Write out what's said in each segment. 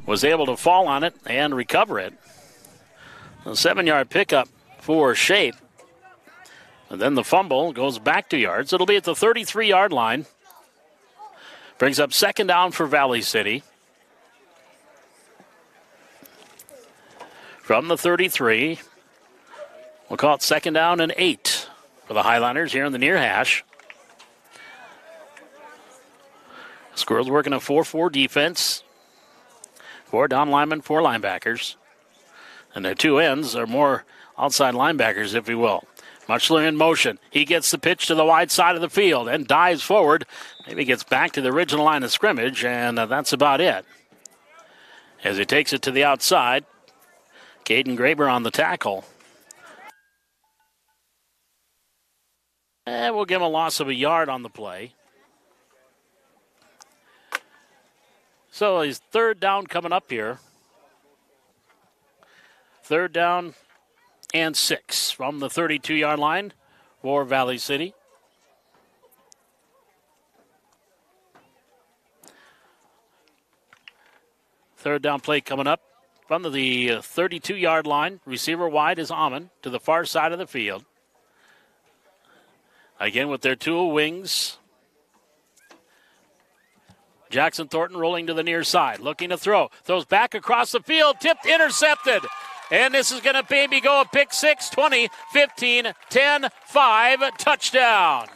Was able to fall on it and recover it. A 7-yard pickup for Shape. And then the fumble goes back 2 yards. It'll be at the 33-yard line. Brings up second down for Valley City. From the 33, we'll call it second down and 8 for the Highlanders here in the near hash. Squirrels working a 4-4 defense. 4 down linemen, 4 linebackers. And the 2 ends are more outside linebackers, if you will. Muchler in motion. He gets the pitch to the wide side of the field and dives forward. Maybe gets back to the original line of scrimmage, and that's about it. As he takes it to the outside, Caden Graber on the tackle. And we'll give him a loss of a yard on the play. So he's third down coming up here. Third down and 6 from the 32-yard line for Valley City. Third down play coming up from the 32-yard line. Receiver wide is Amon to the far side of the field. Again with their 2 wings. Jackson Thornton rolling to the near side, looking to throw. Throws back across the field, tipped, intercepted. And this is going to maybe go a pick 6, 20, 15, 10, 5, touchdown.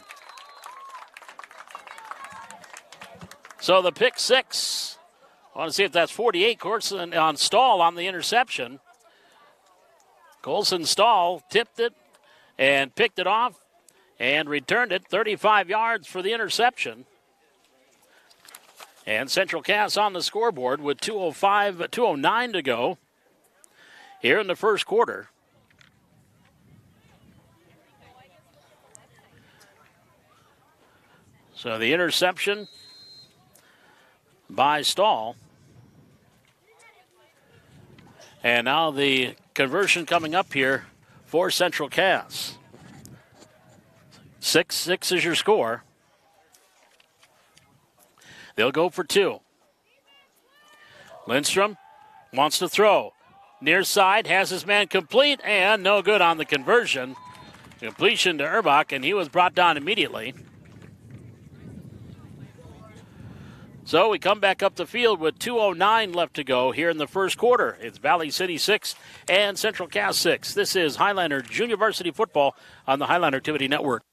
So the pick 6. I want to see if that's 48. Colson on Stahl on the interception. Colson Stahl tipped it and picked it off and returned it 35 yards for the interception. And Central Cass on the scoreboard with 2:09 to go here in the first quarter. So the interception by Stahl. And now the conversion coming up here for Central Cass. 6-6 is your score. They'll go for 2. Lindstrom wants to throw. Near side, has his man complete, and no good on the conversion. Completion to Erbach, and he was brought down immediately. So we come back up the field with 2:09 left to go here in the first quarter. It's Valley City 6 and Central Cass 6. This is Highlander Junior Varsity Football on the Highlander Activity Network.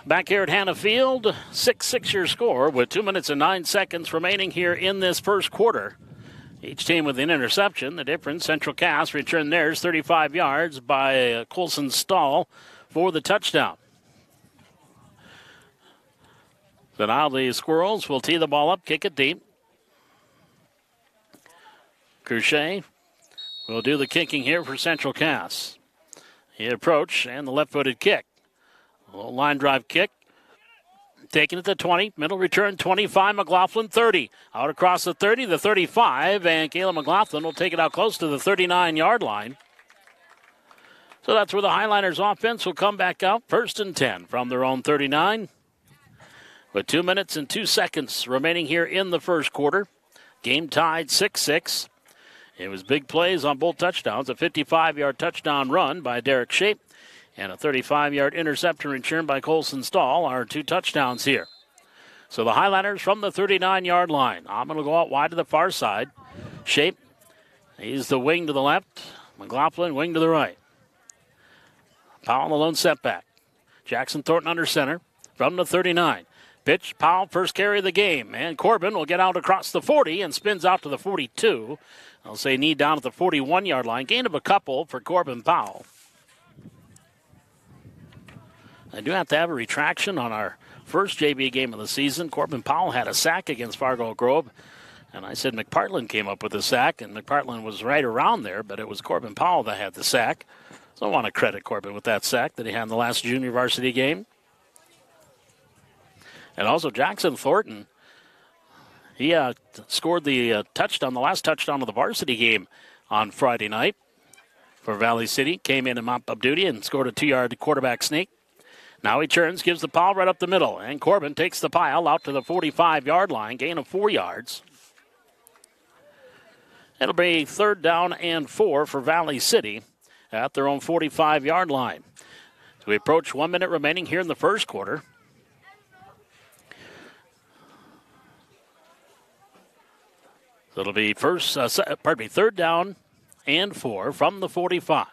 Back here at Hannah Field, 6-6 your score with 2 minutes and 9 seconds remaining here in this first quarter. Each team with an interception. The difference, Central Cass returned theirs 35 yards by Colson Stahl for the touchdown. So now the Squirrels will tee the ball up, kick it deep. Cruchet will do the kicking here for Central Cass. He approach and the left-footed kick. A little line drive kick. Taking it to 20. Middle return 25. McLaughlin 30. Out across the 30, the 35. And Kayla McLaughlin will take it out close to the 39-yard line. So that's where the Highlanders offense will come back out. 1st and 10 from their own 39. With 2 minutes and 2 seconds remaining here in the first quarter. Game tied 6-6. It was big plays on both touchdowns. A 55-yard touchdown run by Derek Shape and a 35-yard interception return by Colson Stahl are 2 touchdowns here. So the Highlanders from the 39-yard line. Amon will go out wide to the far side. Shape, he's the wing to the left. McLaughlin, wing to the right. Powell, the lone setback. Jackson Thornton under center from the 39. Pitch, Powell, first carry of the game. And Corbin will get out across the 40 and spins out to the 42. I'll say knee down at the 41-yard line. Gain of a couple for Corbin Powell. I do have to have a retraction on our first JV game of the season. Corbin Powell had a sack against Fargo Grove. And I said McPartland came up with the sack, and McPartland was right around there, but it was Corbin Powell that had the sack. So I want to credit Corbin with that sack that he had in the last junior varsity game. And also Jackson Thornton, he scored the touchdown, the last touchdown of the varsity game on Friday night for Valley City. Came in and mopped up duty and scored a 2-yard quarterback sneak. Now he turns, gives the pile right up the middle, and Corbin takes the pile out to the 45-yard line, gain of 4 yards. It'll be 3rd down and 4 for Valley City at their own 45-yard line. So we approach 1 minute remaining here in the first quarter. So it'll be 3rd down and 4 from the 45.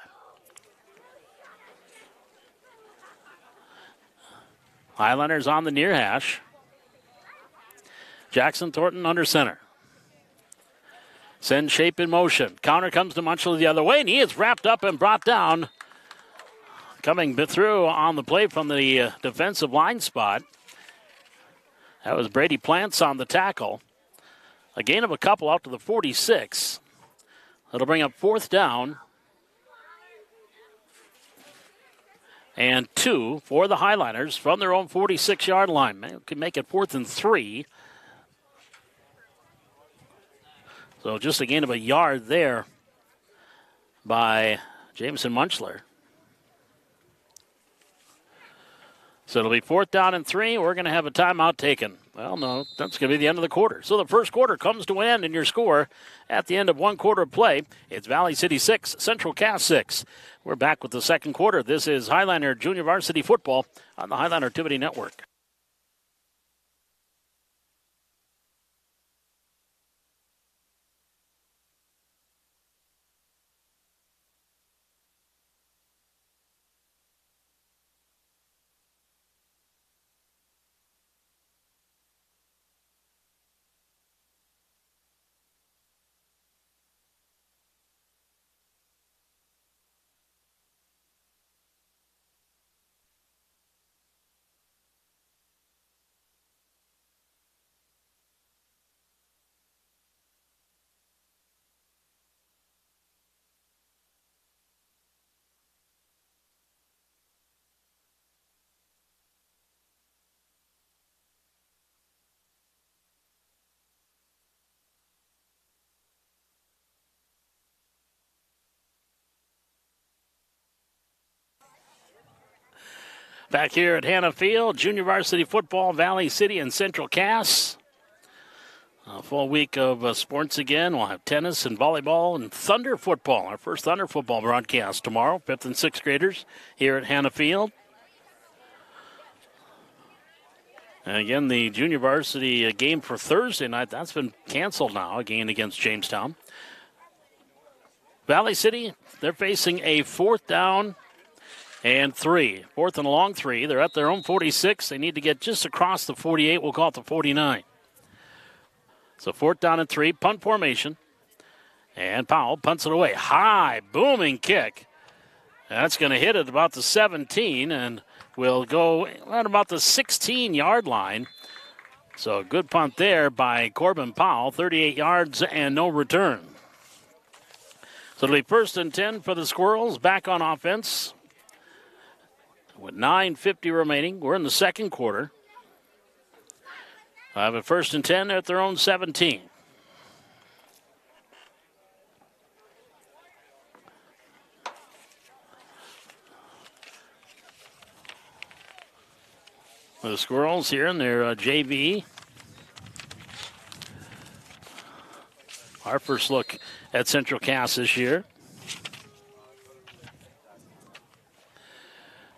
Highlanders on the near hash. Jackson Thornton under center. Send Shape in motion. Counter comes to Munchler the other way, and he is wrapped up and brought down. Coming through on the play from the defensive line spot. That was Brady Plants on the tackle. A gain of a couple out to the 46. That'll bring up 4th down and 2 for the Highlanders from their own 46-yard line. Could make it 4th and 3. So just a gain of a yard there by Jameson Munchler. So it'll be 4th down and 3. We're going to have a timeout taken. Well, no, that's going to be the end of the quarter. So the first quarter comes to an end, and your score at the end of 1 quarter of play, it's Valley City 6, Central Cass 6. We're back with the second quarter. This is Highlander Junior Varsity Football on the Highlander Activity Network. Back here at Hannah Field, Junior Varsity Football, Valley City and Central Cass. A full week of sports again. We'll have tennis and volleyball and Thunder football. Our first Thunder football broadcast tomorrow. 5th and 6th graders here at Hannah Field. And again, the junior varsity game for Thursday night, that's been canceled now, again against Jamestown. Valley City, they're facing a 4th down and 3. 4th and a long 3. They're at their own 46. They need to get just across the 48. We'll call it the 49. So 4th down and 3. Punt formation. And Powell punts it away. High, booming kick. That's going to hit at about the 17 and will go at about the 16-yard line. So a good punt there by Corbin Powell. 38 yards and no return. So it'll be 1st and 10 for the Squirrels. Back on offense. With 9:50 remaining, we're in the second quarter. I have a 1st and 10 at their own 17. The Squirrels here in their JV. Our first look at Central Cass this year.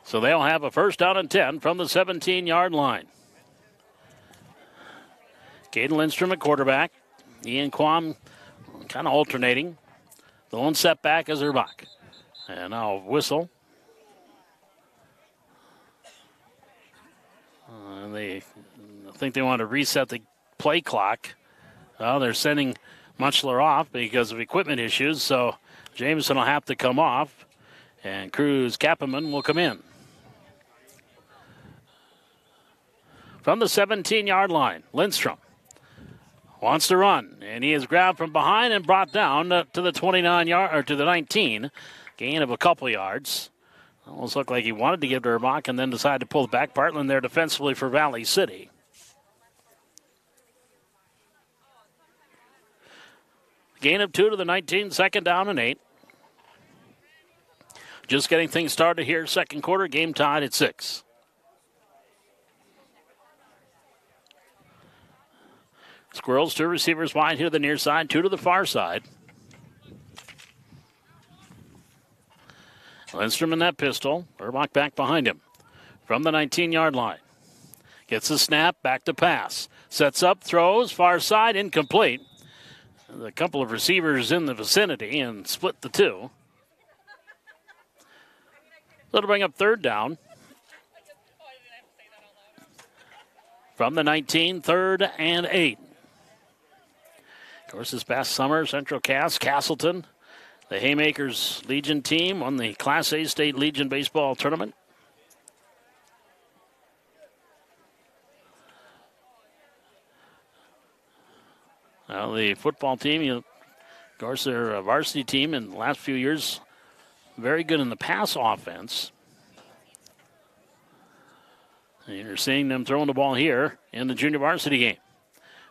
So they'll have a first down and 10 from the 17-yard line. Caden Lindstrom at quarterback. Ian Quam kind of alternating. The lone setback is Erbach. And now whistle. I think they want to reset the play clock. Well, they're sending Mutchler off because of equipment issues, so Jameson will have to come off, and Cruz Kappeman will come in. From the 17-yard line, Lindstrom wants to run, and he is grabbed from behind and brought down to the 29-yard or to the 19, gain of a couple yards. Almost looked like he wanted to give to Erbach and then decided to pull the back. Bartland there defensively for Valley City. Gain of 2 to the 19, second down and 8. Just getting things started here, second quarter, game tied at 6. Squirrels, 2 receivers wide here to the near side, 2 to the far side. Lindstrom in that pistol. Erbach back behind him from the 19-yard line. Gets the snap, back to pass. Sets up, throws, far side, incomplete. A couple of receivers in the vicinity and split the 2. That'll bring up third down. From the 19, third and 8. Of course, this past summer, Central Cass, Castleton, the Haymakers Legion team won the Class A State Legion Baseball Tournament. Now the football team, of course, they're a varsity team in the last few years. Very good in the pass offense. And you're seeing them throwing the ball here in the junior varsity game.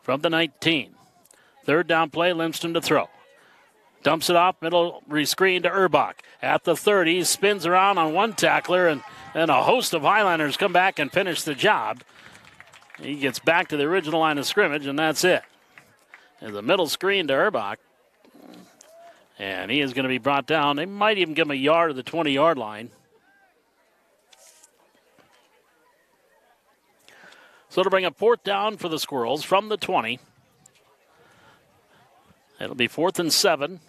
From the 19. Third down play, Lindstrom to throw. Dumps it off, middle screen to Erbach. At the 30, spins around on one tackler, and a host of Highlanders come back and finish the job. He gets back to the original line of scrimmage, and that's it. There's a middle screen to Erbach, and he is going to be brought down. They might even give him a yard at the 20-yard line. So to bring a fourth down for the Squirrels from the 20. It'll be 4th and 7.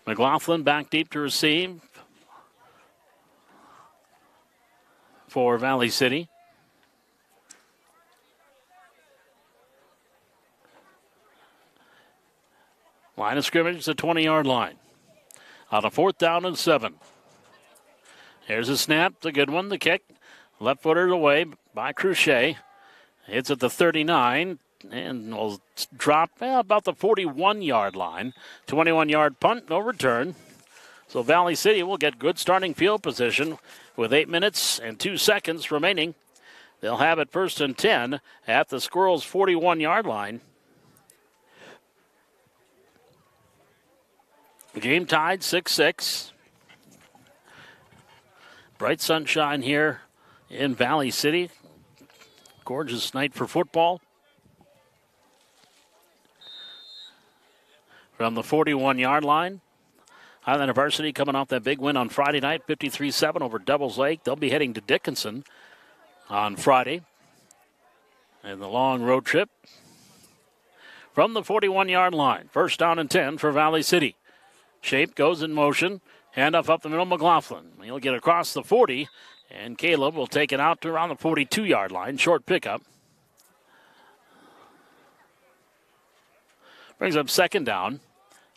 McLaughlin back deep to receive for Valley City. Line of scrimmage, the 20-yard line. On a 4th down and 7. Here's a snap, it's a good one. The kick, left footed away by Cruchet. Hits at the 39. And will drop about the 41-yard line. 21-yard punt, no return. So Valley City will get good starting field position with 8 minutes and 2 seconds remaining. They'll have it 1st and 10 at the Squirrels' 41-yard line. The game tied 6-6. Bright sunshine here in Valley City. Gorgeous night for football. From the 41-yard line, Highlander Varsity coming off that big win on Friday night, 53-7 over Devils Lake. They'll be heading to Dickinson on Friday in the long road trip. From the 41-yard line, 1st down and 10 for Valley City. Shape goes in motion, handoff up the middle, McLaughlin. He'll get across the 40, and Caleb will take it out to around the 42-yard line, short pickup. Brings up 2nd down.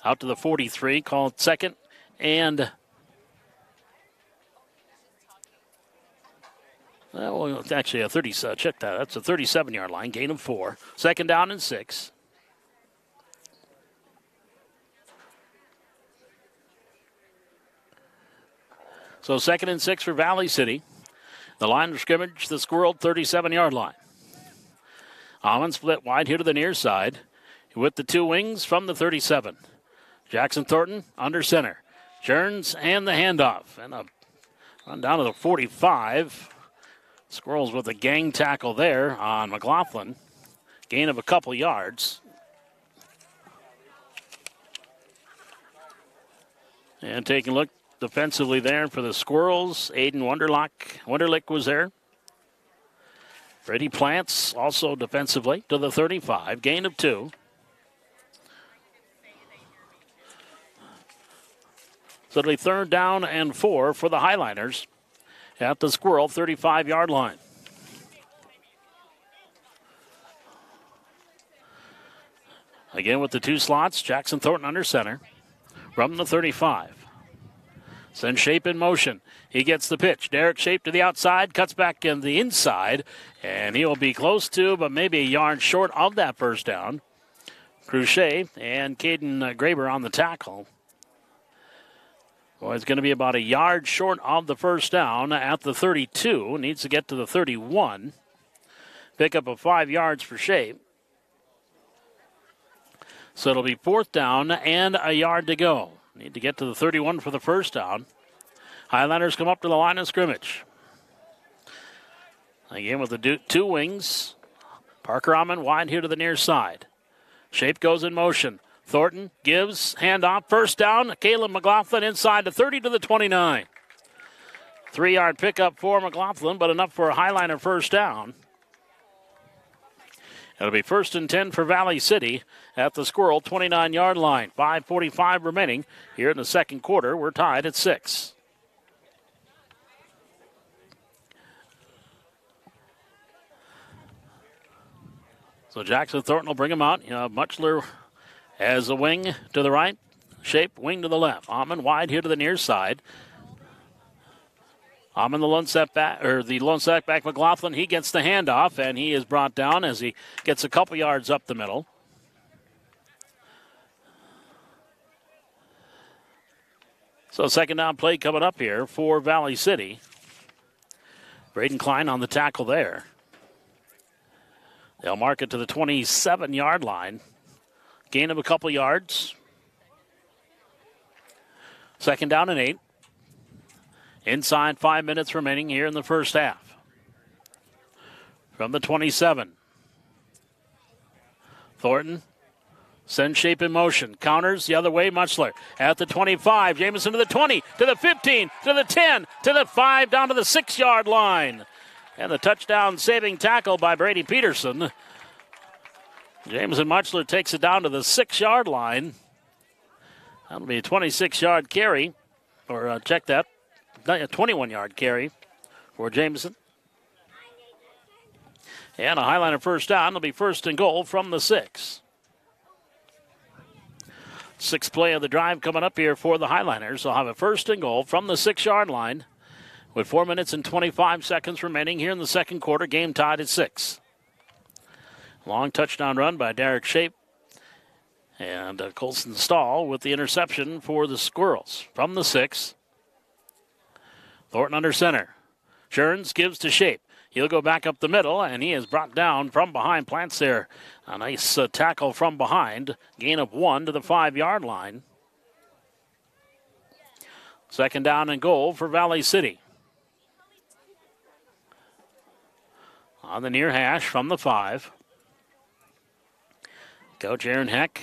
Out to the 43, call it 2nd and well, it's actually a 30. Check that. That's a 37-yard line, gain of 4. 2nd down and 6. So 2nd and 6 for Valley City. The line of scrimmage, the Squirrel 37-yard line. Almond split wide here to the near side with the 2 wings from the 37. Jackson Thornton under center. Jones and the handoff. And a Run down to the 45. Squirrels with a gang tackle there on McLaughlin. Gain of a couple yards. And taking a look defensively there for the Squirrels. Aiden Wunderlich was there. Brady Plants also defensively to the 35. Gain of 2. So it'll be 3rd down and 4 for the Highliners at the Squirrel 35-yard line. Again with the 2 slots, Jackson Thornton under center from the 35. Sends Shape in motion. He gets the pitch. Derek Shape to the outside, cuts back in the inside, and he will be close to, but maybe a yard short of that first down. Cruchet and Caden Graber on the tackle. Well, it's going to be about a yard short of the first down at the 32. Needs to get to the 31. Pick up of 5 yards for Shape. So it'll be 4th down and a yard to go. Need to get to the 31 for the first down. Highlanders come up to the line of scrimmage. Again with the 2 wings. Parker Amon wide here to the near side. Shape goes in motion. Thornton gives, handoff, first down. Caleb McLaughlin inside the 30 to the 29. 3-yard pickup for McLaughlin, but enough for a Highliner first down. It'll be 1st and 10 for Valley City at the Squirrel 29-yard line. 5:45 remaining here in the second quarter. We're tied at 6. So Jackson Thornton will bring him out. Mutchler as a wing to the right. Shape wing to the left. Amon wide here to the near side. Amon the lone setback, McLaughlin, he gets the handoff, and he is brought down as he gets a couple yards up the middle. So 2nd down play coming up here for Valley City. Braden Klein on the tackle there. They'll mark it to the 27-yard line. Gain of a couple yards. 2nd down and 8. Inside 5 minutes remaining here in the first half. From the 27. Thornton sends Shape in motion. Counters the other way, Mutchler. At the 25, Jamison to the 20, to the 15, to the 10, to the 5, down to the 6-yard line. And the touchdown saving tackle by Brady Peterson. Jamison Mutchler takes it down to the 6-yard line. That'll be a 26-yard carry. Or check that. A 21-yard carry for Jamison. And a Highliner first down. It'll be 1st and goal from the 6. 6th play of the drive coming up here for the Highliners. They'll have a 1st and goal from the 6-yard line with 4 minutes and 25 seconds remaining here in the second quarter. Game tied at 6. Long touchdown run by Derek Shape. And Colson Stahl with the interception for the Squirrels from the 6. Thornton under center. Scherns gives to Shape. He'll go back up the middle, and he is brought down from behind. Plants there. A nice tackle from behind. Gain of 1 to the 5-yard line. 2nd down and goal for Valley City. On the near hash from the 5. Coach Aaron Heck,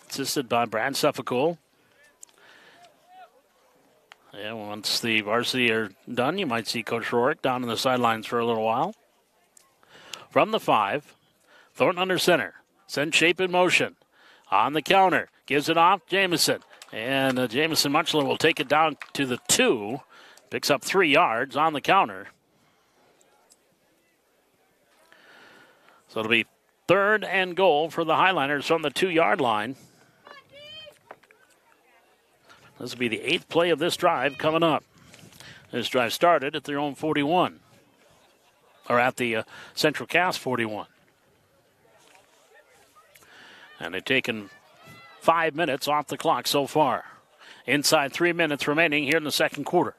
assisted by Brad Suffolcool. Yeah, once the varsity are done, you might see Coach Rorick down on the sidelines for a little while. From the 5, Thornton under center. Sends Shape in motion. On the counter. Gives it off, Jamison. And Jamison Mutchler will take it down to the 2. Picks up 3 yards on the counter. So it'll be 3rd and goal for the Highliners from the 2-yard line. This will be the 8th play of this drive coming up. This drive started at their own 41. Or at the Central Cass 41. And they've taken 5 minutes off the clock so far. Inside 3 minutes remaining here in the second quarter.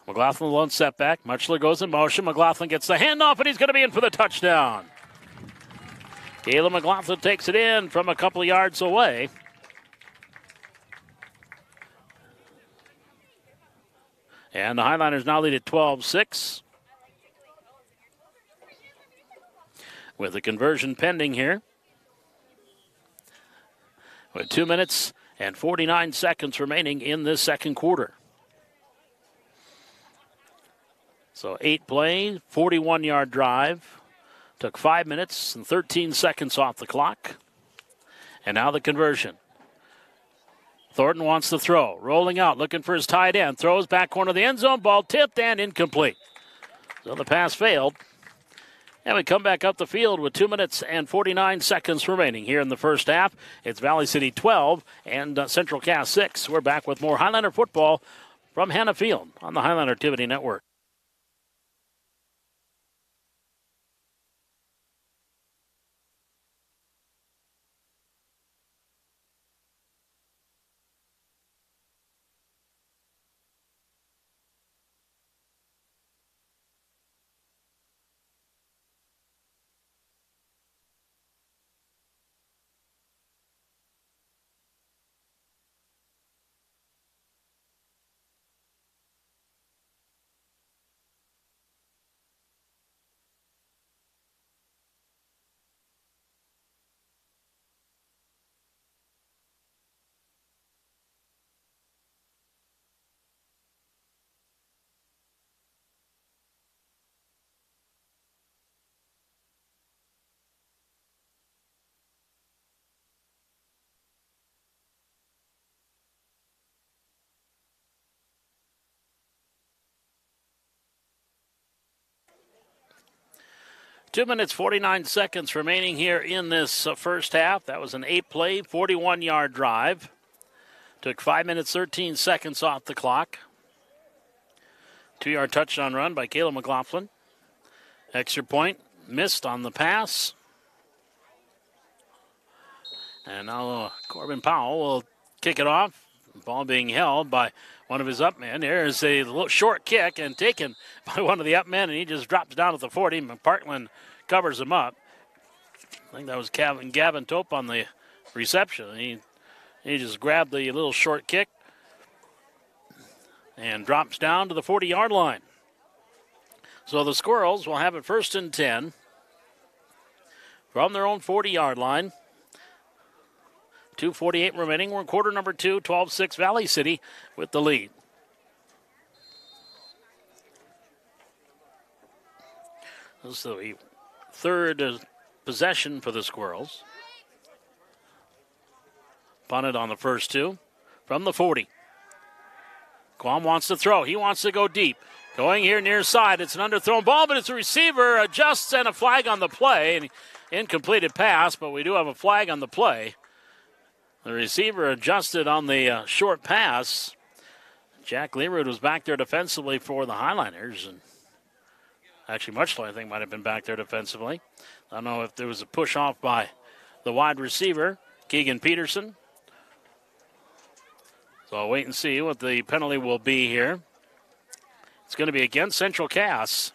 McLaughlin lone setback. Mutchler goes in motion. McLaughlin gets the handoff, and he's going to be in for the touchdown. Caleb McLaughlin takes it in from a couple of yards away. And the Highlanders now lead at 12-6. With the conversion pending here. With 2 minutes and 49 seconds remaining in this second quarter. So 8 play, 41-yard drive. Took 5 minutes and 13 seconds off the clock. And now the conversion. Thornton wants to throw. Rolling out, looking for his tight end. Throws back corner of the end zone. Ball tipped and incomplete. So the pass failed. And we come back up the field with 2 minutes and 49 seconds remaining here in the first half. It's Valley City 12 and Central Cass 6. We're back with more Highlander football from Hannah Field on the Highlander Activity Network. Two minutes, 49 seconds remaining here in this first half. That was an 8-play, 41-yard drive. Took 5 minutes, 13 seconds off the clock. 2-yard touchdown run by Kayla McLaughlin. Extra point missed on the pass. And now Corbin Powell will kick it off. Ball being held by one of his up men. There's a little short kick and taken by one of the up men, and he just drops down at the 40. McPartland covers him up. I think that was Gavin Tope on the reception. He just grabbed the little short kick and drops down to the 40-yard line. So the Squirrels will have it 1st and 10 from their own 40-yard line. 2:48 remaining. We're in quarter number 2, 12-6 Valley City with the lead. This is the third possession for the Squirrels. Punted on the first two from the 40. Quam wants to throw. He wants to go deep. Going here near side. It's an underthrown ball, but it's a receiver adjusts and a flag on the play. And incompleted pass, but we do have a flag on the play. The receiver adjusted on the short pass. Jack Learwood was back there defensively for the Highlanders. And actually, Muchler, I think, might have been back there defensively. I don't know if there was a push off by the wide receiver, Keegan Peterson. So I'll wait and see what the penalty will be here. It's going to be against Central Cass.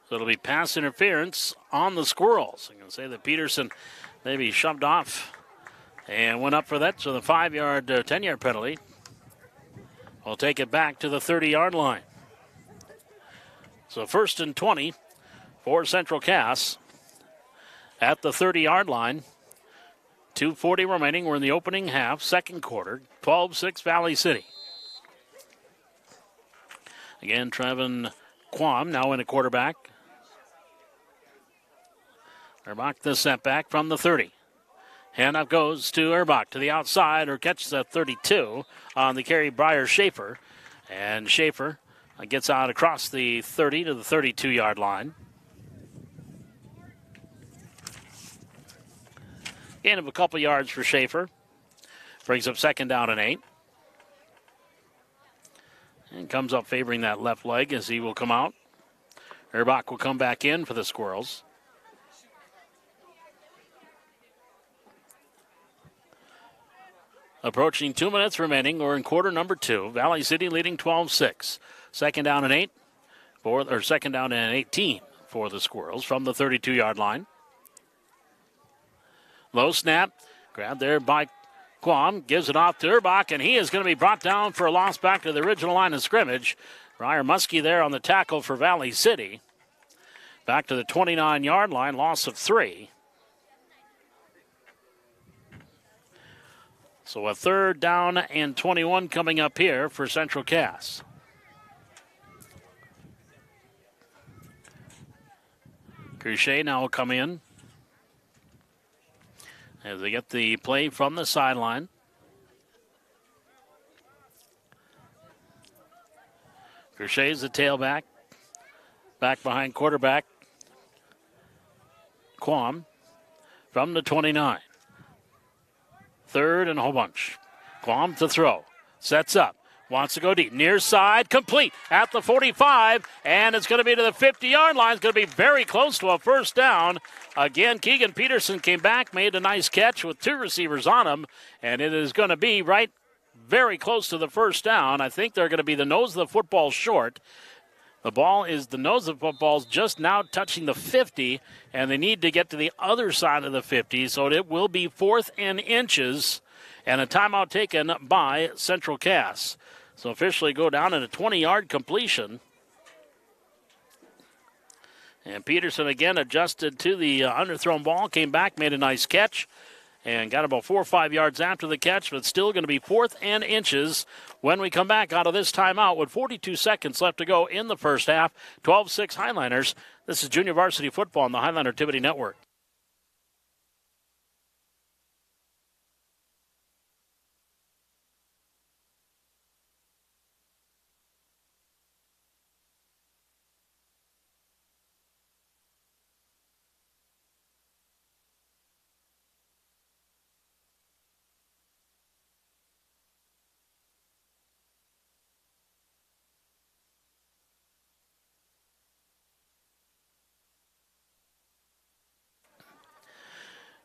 So it'll be pass interference on the Squirrels. I'm going to say that Peterson maybe shoved off and went up for that. So the 5-yard, 10-yard penalty will take it back to the 30-yard line. So 1st and 20 for Central Cass at the 30-yard line. 2:40 remaining. We're in the opening half, second quarter. 12-6 Valley City. Again, Trevin Quam now in a quarterback. Erbach the setback from the 30. Handoff goes to Erbach to the outside, or catches at 32 on the carry Briar Schaefer. And Schaefer gets out across the 30 to the 32-yard line. Gain of a couple yards for Schaefer. Brings up 2nd down and 8. And comes up favoring that left leg as he will come out. Erbach will come back in for the Squirrels. Approaching 2 minutes remaining. We're in quarter number 2. Valley City leading 12-6. 2nd down and 8. 2nd down and 18 for the Squirrels from the 32-yard line. Low snap. Grabbed there by Quam gives it off to Urbach, and he is going to be brought down for a loss back to the original line of scrimmage. Ryer Muskie there on the tackle for Valley City. Back to the 29-yard line, loss of 3. So a 3rd down and 21 coming up here for Central Cass. Crochet now will come in as they get the play from the sideline. Crochet's the tailback. Back behind quarterback. Quam from the 29. 3rd and a whole bunch. Quam to throw. Sets up. Wants to go deep. Near side. Complete at the 45. And it's going to be to the 50-yard line. It's going to be very close to a 1st down. Again, Keegan Peterson came back, made a nice catch with 2 receivers on him. And it is going to be right very close to the 1st down. I think they're going to be the nose of the football short. The nose of the football's just now touching the 50, and they need to get to the other side of the 50, so it will be 4th and inches, and a timeout taken by Central Cass. So officially go down at a 20-yard completion. And Peterson again adjusted to the underthrown ball, came back, made a nice catch, and got about 4 or 5 yards after the catch, but still going to be 4th and inches when we come back out of this timeout with 42 seconds left to go in the first half. 12-6 Highliners. This is Junior Varsity Football on the Highliner Activity Network.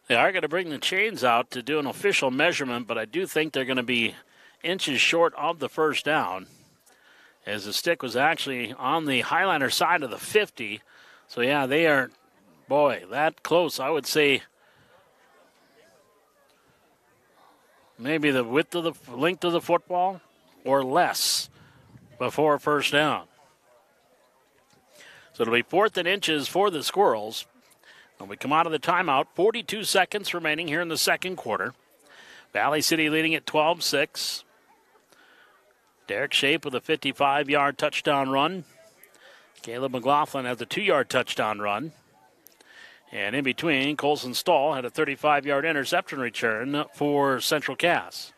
They are going to bring the chains out to do an official measurement, but I do think they're going to be inches short of the 1st down, as the stick was actually on the Highliner side of the 50. So, yeah, they are, boy, that close. I would say maybe the width of the length of the football or less before 1st down. So it'll be 4th and inches for the Squirrels. When we come out of the timeout, 42 seconds remaining here in the second quarter. Valley City leading at 12-6. Derek Shape with a 55-yard touchdown run. Caleb McLaughlin has a 2-yard touchdown run. And in between, Colson Stahl had a 35-yard interception return for Central Cass.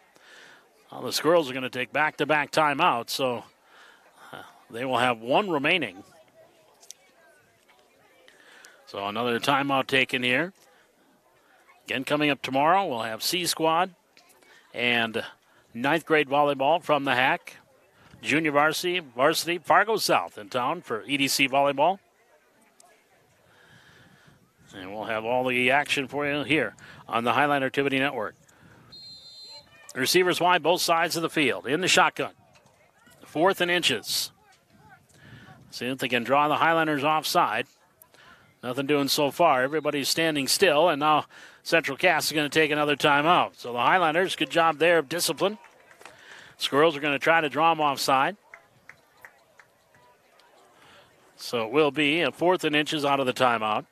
Well, the Squirrels are going to take back-to-back timeouts, so they will have 1 remaining. So another timeout taken here. Again, coming up tomorrow, we'll have C Squad and 9th grade volleyball from the Hack. Junior varsity Fargo South in town for EDC volleyball. And we'll have all the action for you here on the Highliner Activity Network. Receivers wide, both sides of the field. In the shotgun. 4th and inches. See if they can draw the Highliners offside. Nothing doing so far. Everybody's standing still, and now Central Cass is going to take another timeout. So the Highliners, good job there of discipline. Squirrels are going to try to draw them offside. So it will be a 4th and inches out of the timeout.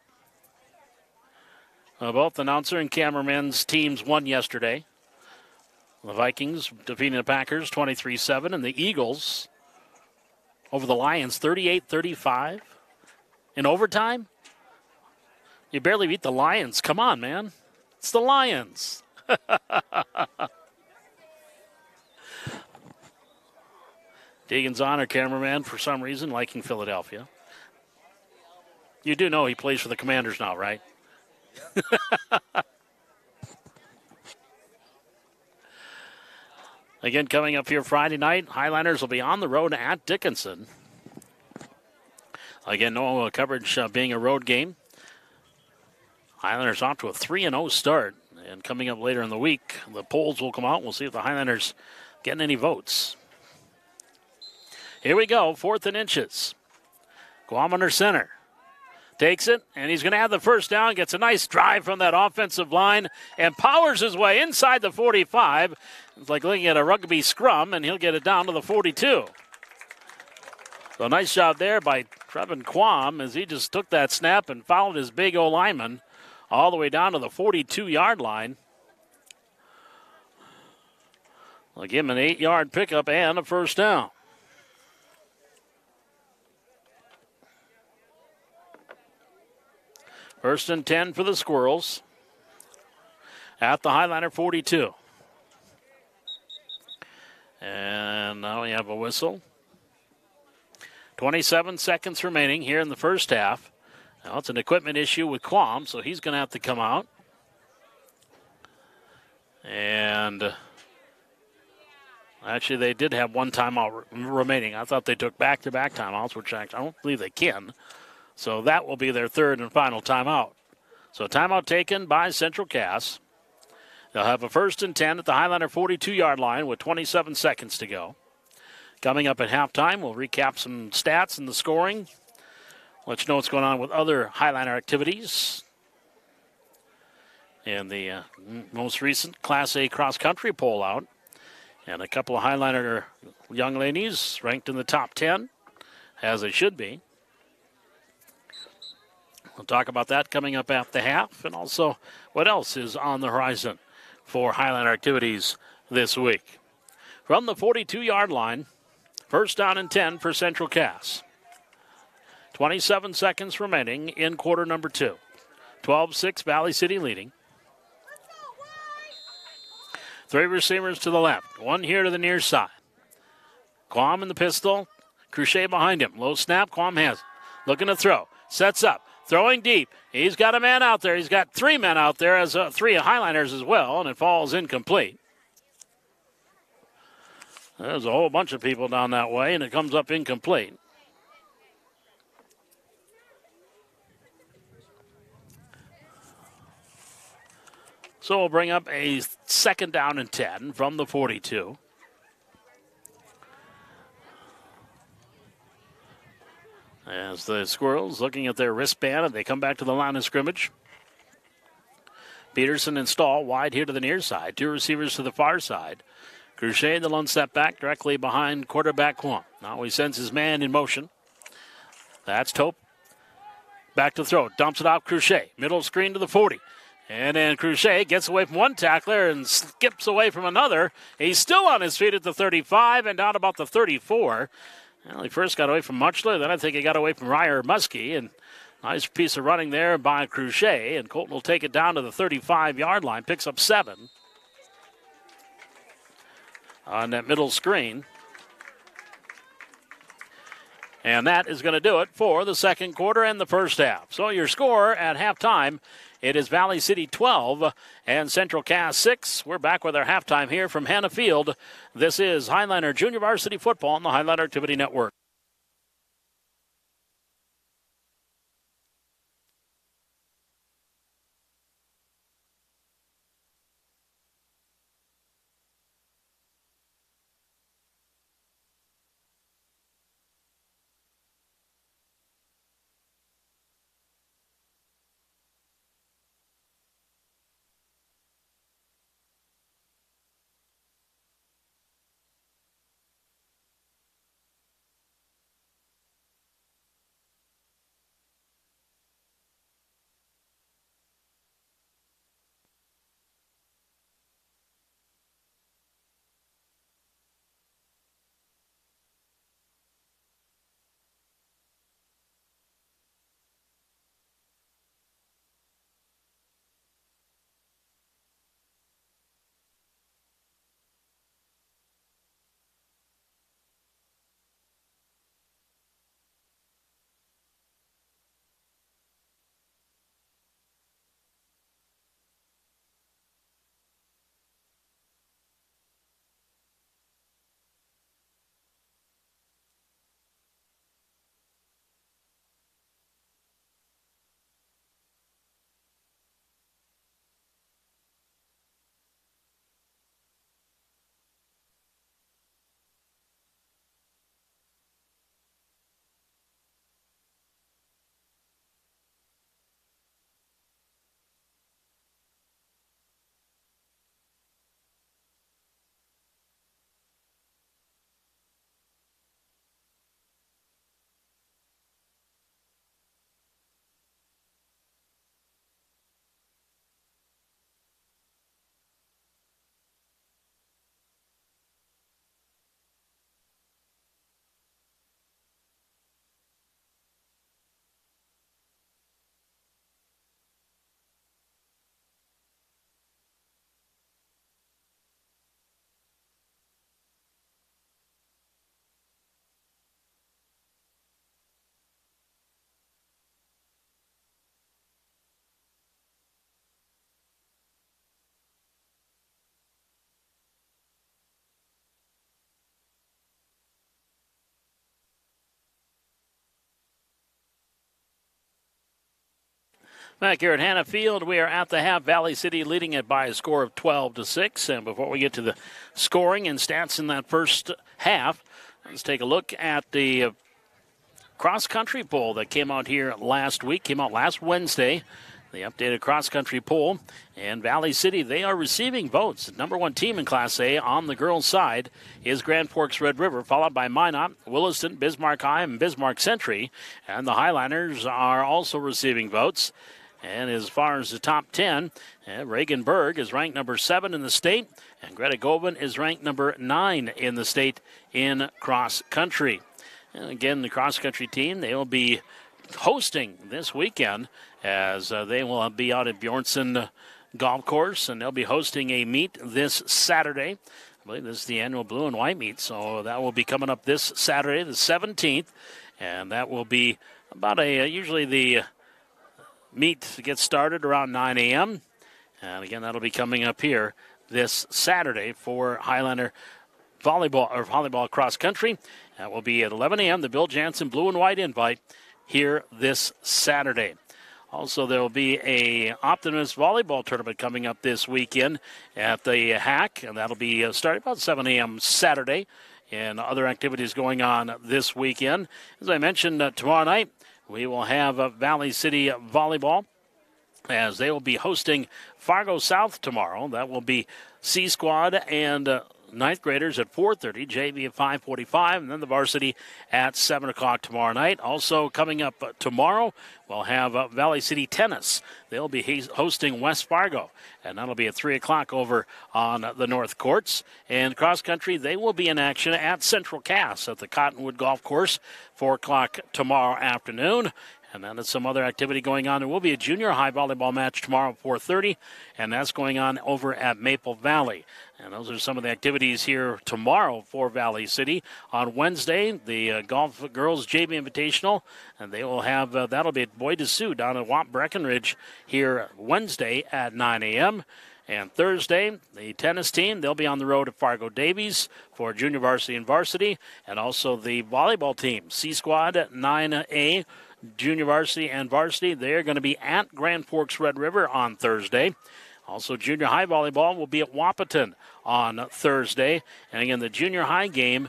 Both announcer and cameraman's teams won yesterday. The Vikings defeating the Packers 23-7, and the Eagles over the Lions 38-35. In overtime? You barely beat the Lions. Come on, man. It's the Lions. Deegan's on, our cameraman, for some reason, liking Philadelphia. You do know he plays for the Commanders now, right? Again, coming up here Friday night, Highliners will be on the road at Dickinson. Again, no coverage being a road game. Highlanders off to a 3-0 start. And coming up later in the week, the polls will come out. We'll see if the Highlanders getting any votes. Here we go, 4th and inches. Guam under center. Takes it, and he's going to have the first down. Gets a nice drive from that offensive line and powers his way inside the 45. It's like looking at a rugby scrum, and he'll get it down to the 42. So nice job there by Trevin Quam as he just took that snap and followed his big O lineman all the way down to the 42-yard line. They'll give him an 8-yard pickup and a first down. First and 10 for the Squirrels at the Highliner 42. And now we have a whistle. 27 seconds remaining here in the first half. Now it's an equipment issue with Quam, so he's going to have to come out. And actually, they did have one timeout remaining. I thought they took back-to-back timeouts, which I don't believe they can. So that will be their third and final timeout. So timeout taken by Central Cass. They'll have a first and 10 at the Highliner 42-yard line with 27 seconds to go. Coming up at halftime, we'll recap some stats and the scoring. Let you know what's going on with other Highliner activities. And the most recent Class A cross-country poll out. And a couple of Highliner young ladies ranked in the top 10, as they should be. We'll talk about that coming up at the half, and also what else is on the horizon for Highliner activities this week. From the 42-yard line, first down and 10 for Central Cass. 27 seconds remaining in quarter number 2. 12-6 Valley City leading. 3 receivers to the left, 1 here to the near side. Quam in the pistol, Cruchet behind him. Low snap, Quam has it. Looking to throw, sets up. Throwing deep. He's got a man out there. He's got 3 men out there, as 3 Highliners as well, and it falls incomplete. There's a whole bunch of people down that way, and it comes up incomplete. So we'll bring up a second down and 10 from the 42. As the Squirrels looking at their wristband, and they come back to the line of scrimmage. Peterson and Stahl wide here to the near side. 2 receivers to the far side. Cruchet, the lone step back directly behind quarterback Quam. Now he sends his man in motion. That's Tope. Back to throw. Dumps it off Cruchet. Middle screen to the 40. And then Cruchet gets away from one tackler and skips away from another. He's still on his feet at the 35 and down about the 34. Well, he first got away from Muchler, then I think he got away from Ryer Muskie, and nice piece of running there by Cruchet, and Colton will take it down to the 35-yard line, picks up 7 on that middle screen. And that is going to do it for the second quarter and the first half. So your score at halftime, it is Valley City 12 and Central Cass 6. We're back with our halftime here from Hannah Field. This is Highliner Junior Varsity Football on the Highliner Activity Network. Back here at Hannah Field, we are at the half. Valley City leading it by a score of 12-6. And before we get to the scoring and stats in that first half, let's take a look at the cross-country poll that came out here last week, came out last Wednesday. The updated cross-country poll. And Valley City, they are receiving votes. The number one team in Class A on the girls' side is Grand Forks Red River, followed by Minot, Williston, Bismarck High, and Bismarck Century. And the Highliners are also receiving votes. And as far as the top 10, Reaganburg is ranked number 7 in the state, and Greta Govan is ranked number 9 in the state in cross-country. And again, the cross-country team, they will be hosting this weekend as they will be out at Bjornson Golf Course, and they'll be hosting a meet this Saturday. I believe this is the annual blue and white meet, so that will be coming up this Saturday, the 17th, and that will be about usually the meet gets started around 9 a.m., and again, that'll be coming up here this Saturday for Highlander volleyball cross country. That will be at 11 a.m., the Bill Jansen Blue and White Invite here this Saturday. Also, there will be a Optimist volleyball tournament coming up this weekend at the Hack, and that'll be starting about 7 a.m. Saturday, and other activities going on this weekend. As I mentioned, tomorrow night, we will have Valley City Volleyball as they will be hosting Fargo South tomorrow. That will be C Squad and ninth graders at 4:30, JV at 5:45, and then the varsity at 7 o'clock tomorrow night. Also coming up tomorrow, we'll have Valley City Tennis. They'll be hosting West Fargo, and that'll be at 3 o'clock over on the North Courts. And cross country, they will be in action at Central Cass at the Cottonwood Golf Course, 4 o'clock tomorrow afternoon. And then there's some other activity going on. There will be a junior high volleyball match tomorrow at 4:30, and that's going on over at Maple Valley. And those are some of the activities here tomorrow for Valley City. On Wednesday, the Golf Girls JV Invitational, and they will have, that'll be at Bois de Sioux down at Watt Breckenridge here Wednesday at 9 a.m., and Thursday, the tennis team, they'll be on the road at Fargo Davies for junior varsity and varsity, and also the volleyball team, C Squad at 9A, junior varsity and varsity. They're going to be at Grand Forks Red River on Thursday. Also, junior high volleyball will be at Wahpeton on Thursday. And again, the junior high game,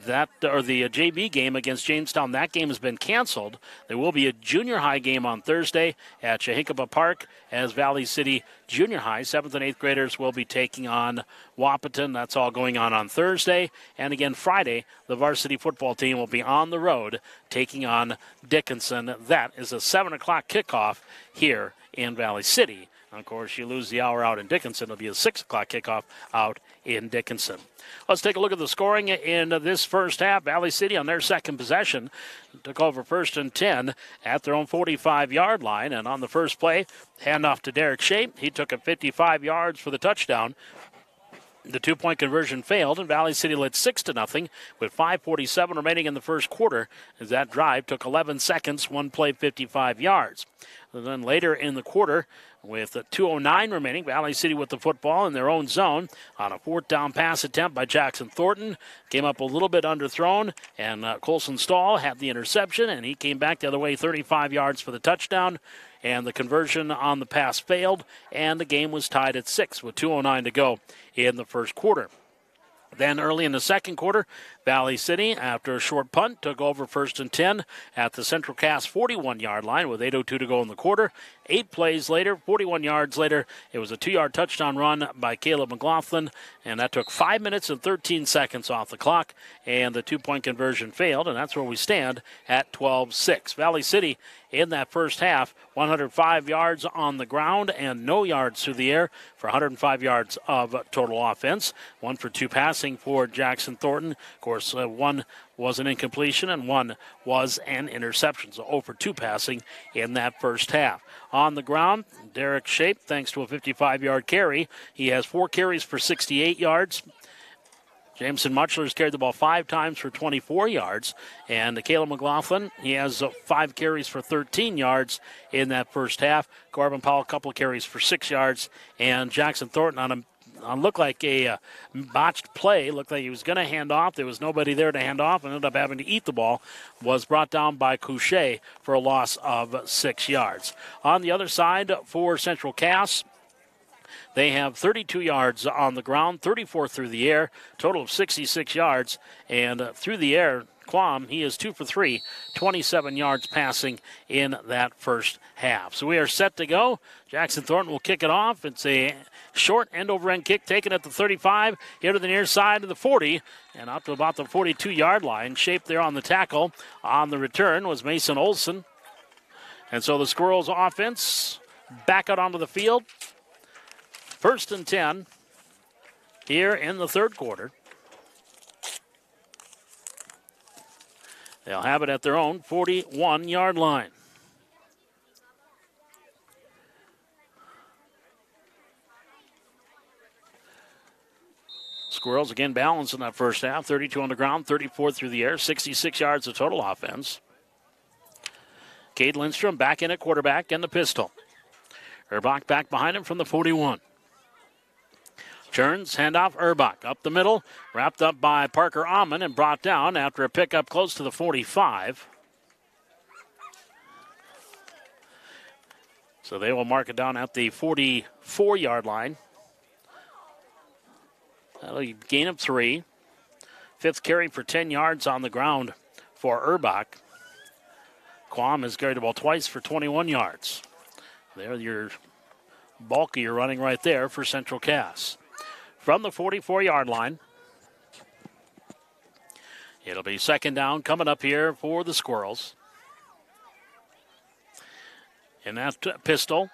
the JV game against Jamestown, that game has been canceled. There will be a junior high game on Thursday at Chahinkapa Park as Valley City Junior High 7th and 8th graders will be taking on Wahpeton. That's all going on Thursday. And again, Friday, the varsity football team will be on the road taking on Dickinson. That is a 7 o'clock kickoff here in Valley City. Of course, you lose the hour out in Dickinson. It'll be a 6 o'clock kickoff out in Dickinson. Let's take a look at the scoring in this first half. Valley City on their second possession took over 1st and 10 at their own 45-yard line. And on the first play, handoff to Derek Shape. He took it 55 yards for the touchdown. The two-point conversion failed, and Valley City led 6-0 with 5:47 remaining in the first quarter as that drive took 11 seconds, one play, 55 yards. And then later in the quarter, with 2:09 remaining, Valley City with the football in their own zone on a 4th down pass attempt by Jackson Thornton. Came up a little bit underthrown, and Colson Stahl had the interception, and he came back the other way 35 yards for the touchdown. And the conversion on the pass failed, and the game was tied at 6 with 2:09 to go in the first quarter. Then early in the second quarter, Valley City, after a short punt, took over 1st and 10 at the Central Cass 41-yard line with 8:02 to go in the quarter. 8 plays later, 41 yards later, it was a 2-yard touchdown run by Caleb McLaughlin, and that took 5 minutes and 13 seconds off the clock, and the two-point conversion failed, and that's where we stand at 12-6. Valley City in that first half, 105 yards on the ground and no yards through the air for 105 yards of total offense. 1 for 2 passing for Jackson Thornton. Of course, one was an incompletion and one was an interception. So 0 for 2 passing in that first half. On the ground, Derek Shape, thanks to a 55-yard carry. He has 4 carries for 68 yards. Jameson Muchler's carried the ball 5 times for 24 yards. And Caleb McLaughlin, he has 5 carries for 13 yards in that first half. Corbin Powell, a couple of carries for 6 yards. And Jackson Thornton on looked like a botched play. Looked like he was going to hand off. There was nobody there to hand off and ended up having to eat the ball. Was brought down by Couchet for a loss of 6 yards. On the other side for Central Cass, they have 32 yards on the ground, 34 through the air, total of 66 yards. And through the air, Quam, he is 2 for 3, 27 yards passing in that first half. So we are set to go. Jackson Thornton will kick it off. It's a short end-over-end kick taken at the 35, here to the near side of the 40, and up to about the 42-yard line. Shape there on the tackle. On the return was Mason Olson. And so the Squirrels offense back out onto the field. 1st and 10 here in the third quarter. They'll have it at their own 41-yard line. Squirrels again balanced in that first half. 32 on the ground, 34 through the air, 66 yards of total offense. Cade Lindstrom back in at quarterback and the pistol. Erbach back behind him from the 41. Turns, handoff, Erbach up the middle, wrapped up by Parker Amon and brought down after a pickup close to the 45. So they will mark it down at the 44-yard line. That'll be a gain of 3. 5th carry for 10 yards on the ground for Erbach. Quam has carried the ball twice for 21 yards. There, your bulk of your running right there for Central Cass. From the 44-yard line, it'll be 2nd down coming up here for the Squirrels. In that pistol,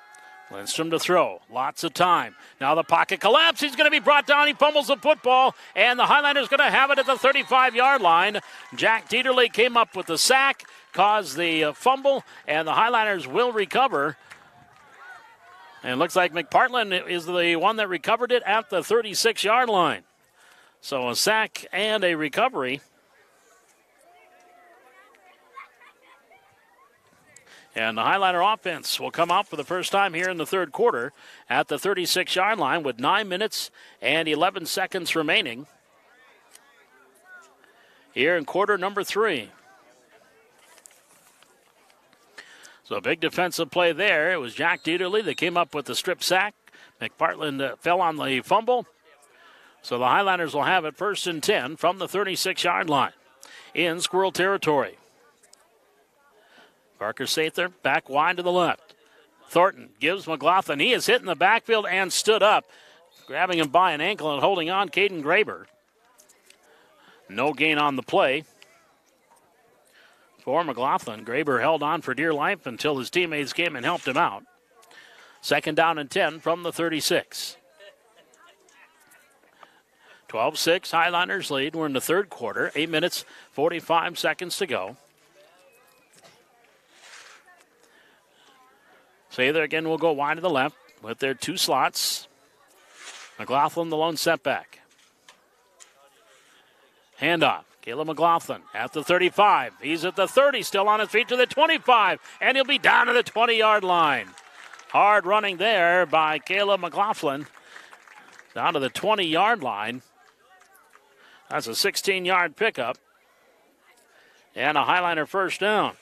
Lindstrom to throw. Lots of time. Now the pocket collapse. He's going to be brought down. He fumbles the football, and the Highlanders going to have it at the 35-yard line. Jack Dieterle came up with the sack, caused the fumble, and the Highlanders will recover. And it looks like McPartland is the one that recovered it at the 36-yard line. So a sack and a recovery. And the Highliner offense will come out for the first time here in the third quarter at the 36-yard line with 9 minutes and 11 seconds remaining here in quarter number 3. So a big defensive play there. It was Jack Dieterle that came up with the strip sack. McPartland fell on the fumble. So the Highlanders will have it 1st and 10 from the 36-yard line in Squirrel territory. Parker Sather back wide to the left. Thornton gives McLaughlin. He is hit in the backfield and stood up, grabbing him by an ankle and holding on, Caden Graber. No gain on the play for McLaughlin. Graber held on for dear life until his teammates came and helped him out. 2nd down and 10 from the 36. 12-6, Highlanders lead. We're in the third quarter. 8 minutes, 45 seconds to go. Sather again will go wide to the left with their 2 slots. McLaughlin, the lone setback. Handoff. Caleb McLaughlin at the 35. He's at the 30, still on his feet to the 25, and he'll be down to the 20-yard line. Hard running there by Caleb McLaughlin. Down to the 20-yard line. That's a 16-yard pickup. And a Highliner first down.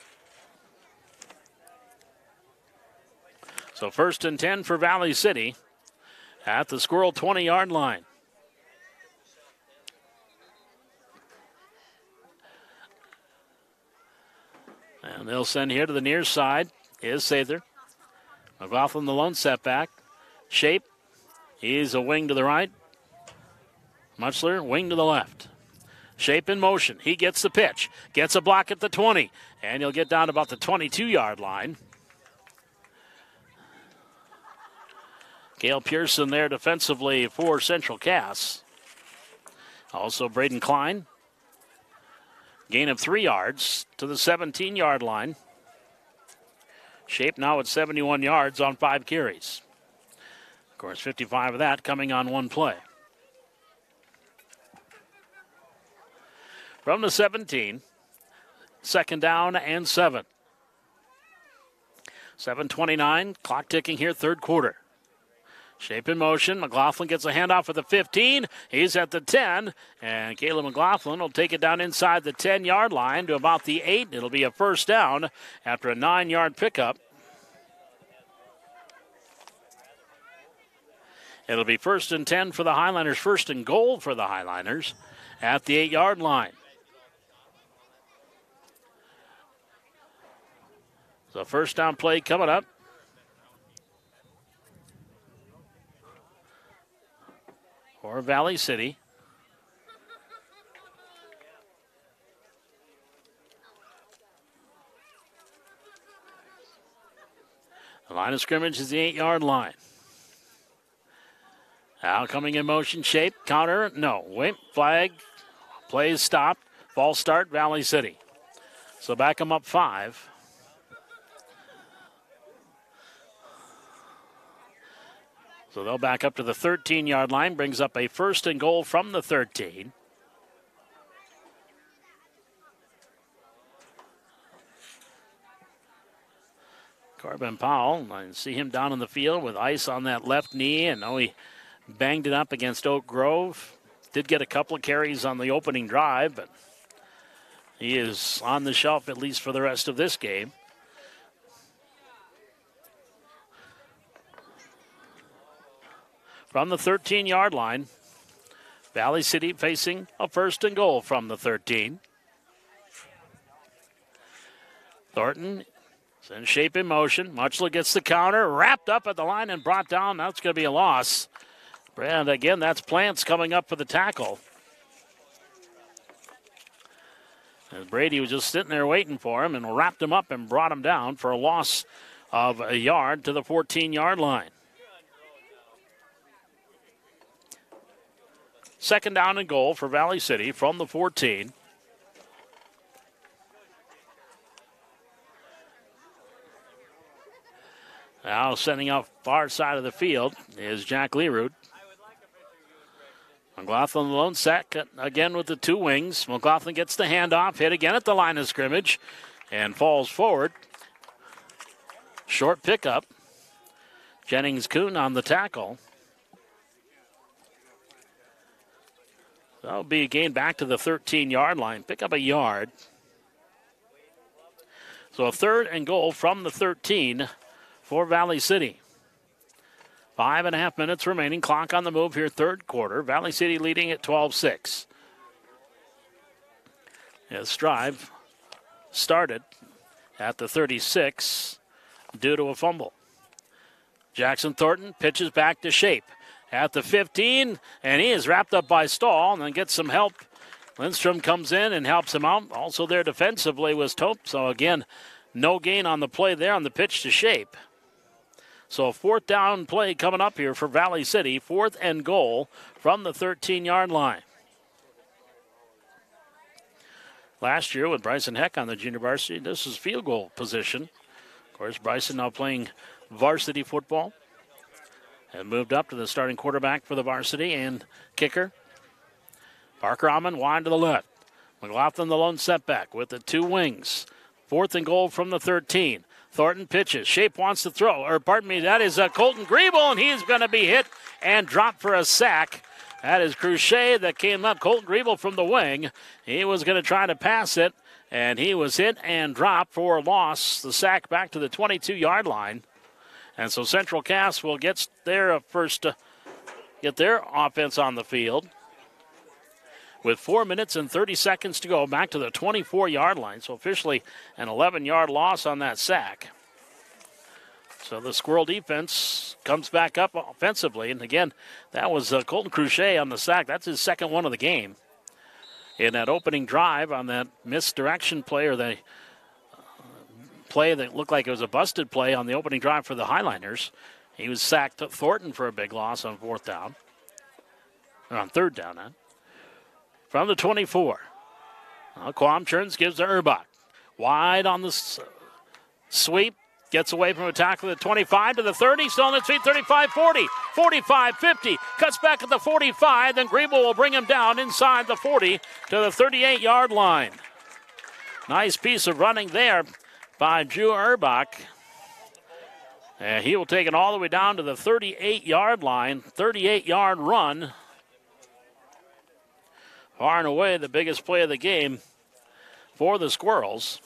So 1st and 10 for Valley City at the Squirrel 20-yard line. And they'll send here to the near side is Sather. McLaughlin, the lone setback. Shape, he's a wing to the right. Mutchler, wing to the left. Shape in motion. He gets the pitch. Gets a block at the 20. And he'll get down to about the 22-yard line. Gale Pearson there defensively for Central Cass. Also Braden Klein. Gain of 3 yards to the 17-yard line. Shape now at 71 yards on 5 carries. Of course, 55 of that coming on 1 play. From the 17, 2nd down and 7. 7:29, clock ticking here, third quarter. Shape in motion. McLaughlin gets a handoff at the 15. He's at the 10. And Caleb McLaughlin will take it down inside the 10-yard line to about the 8. It'll be a first down after a 9-yard pickup. It'll be 1st and 10 for the Highlanders. 1st and goal for the Highlanders at the 8-yard line. So first down play coming up. For Valley City. The line of scrimmage is the 8-yard line. Now coming in motion, shape, counter, no, wait, flag, play is stopped, false start, Valley City. So back them up 5. So they'll back up to the 13-yard line, brings up a 1st and goal from the 13. Corbin Powell, I see him down in the field with ice on that left knee, and he banged it up against Oak Grove. Did get a couple of carries on the opening drive, but he is on the shelf at least for the rest of this game. From the 13-yard line, Valley City facing a 1st and goal from the 13. Thornton is in shape in motion. Muchler gets the counter, wrapped up at the line and brought down. That's going to be a loss. And again, that's Plants coming up for the tackle. And Brady was just sitting there waiting for him and wrapped him up and brought him down for a loss of a yard to the 14-yard line. 2nd down and goal for Valley City from the 14. Now sending out far side of the field is Jack Learwood. McLaughlin lone sack again with the 2 wings. McLaughlin gets the handoff, hit again at the line of scrimmage, and falls forward. Short pickup. Jennings-Kuhn on the tackle. That'll be a gain back to the 13-yard line. Pick up a yard. So a 3rd and goal from the 13 for Valley City. 5.5 minutes remaining. Clock on the move here, 3rd quarter. Valley City leading at 12-6. This drive started at the 36 due to a fumble. Jackson Thornton pitches back to Shape at the 15, and he is wrapped up by Stahl and then gets some help. Lindstrom comes in and helps him out. Also there defensively was Tope. So again, no gain on the play there on the pitch to Shape. So a 4th down play coming up here for Valley City. 4th and goal from the 13-yard line. Last year with Bryson Heck on the junior varsity, this is field goal position. Of course, Bryson now playing varsity football. And moved up to the starting quarterback for the varsity and kicker. Parker Amon wide to the left. McLaughlin the lone setback with the 2 wings. 4th and goal from the 13. Thornton pitches. Shape wants to throw. That is Colton Griebel, and he's going to be hit and dropped for a sack. That is Cruchet that came up. Colton Griebel from the wing. He was going to try to pass it, and he was hit and dropped for a loss. The sack back to the 22-yard line. And so Central Cass will get their get their offense on the field. With 4 minutes and 30 seconds to go, back to the 24-yard line. So officially an 11-yard loss on that sack. So the Squirrel defense comes back up offensively. And again, that was Colton Cruchet on the sack. That's his 2nd one of the game. In that opening drive on that misdirection play, or the play that looked like it was a busted play on the opening drive for the Highlanders. He was sacked to Thornton for a big loss on 4th down. Or on 3rd down, huh? From the 24. Quam Churns gives to Urbach. Wide on the sweep. Gets away from a tackle at the 25 to the 30. Still on his feet, 35, 40, 45, 50. Cuts back at the 45. Then Griebel will bring him down inside the 40 to the 38-yard line. Nice piece of running there by Drew Urbach. And he will take it all the way down to the 38-yard line, 38-yard run. Far and away the biggest play of the game for the Squirrels.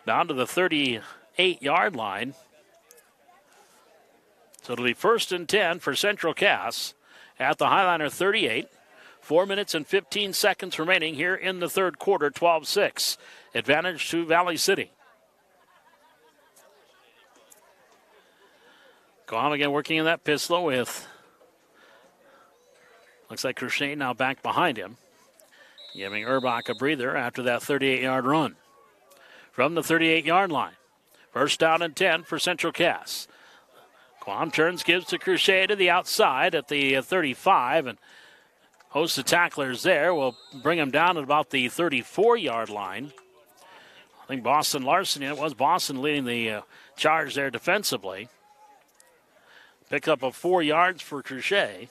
Down to the 38-yard line. So it'll be 1st and 10 for Central Cass at the Highliner 38. 4 minutes and 15 seconds remaining here in the third quarter, 12-6. Advantage to Valley City. Guam again working in that pistol with, looks like Crochet now back behind him, giving Urbach a breather after that 38-yard run. From the 38-yard line, 1st down and 10 for Central Cass. Guam turns, gives to Crochet to the outside at the 35, and host of tacklers there will bring him down at about the 34-yard line. I think Boston Larson, it was Boston leading the charge there defensively. Pick up of 4 yards for Crochet.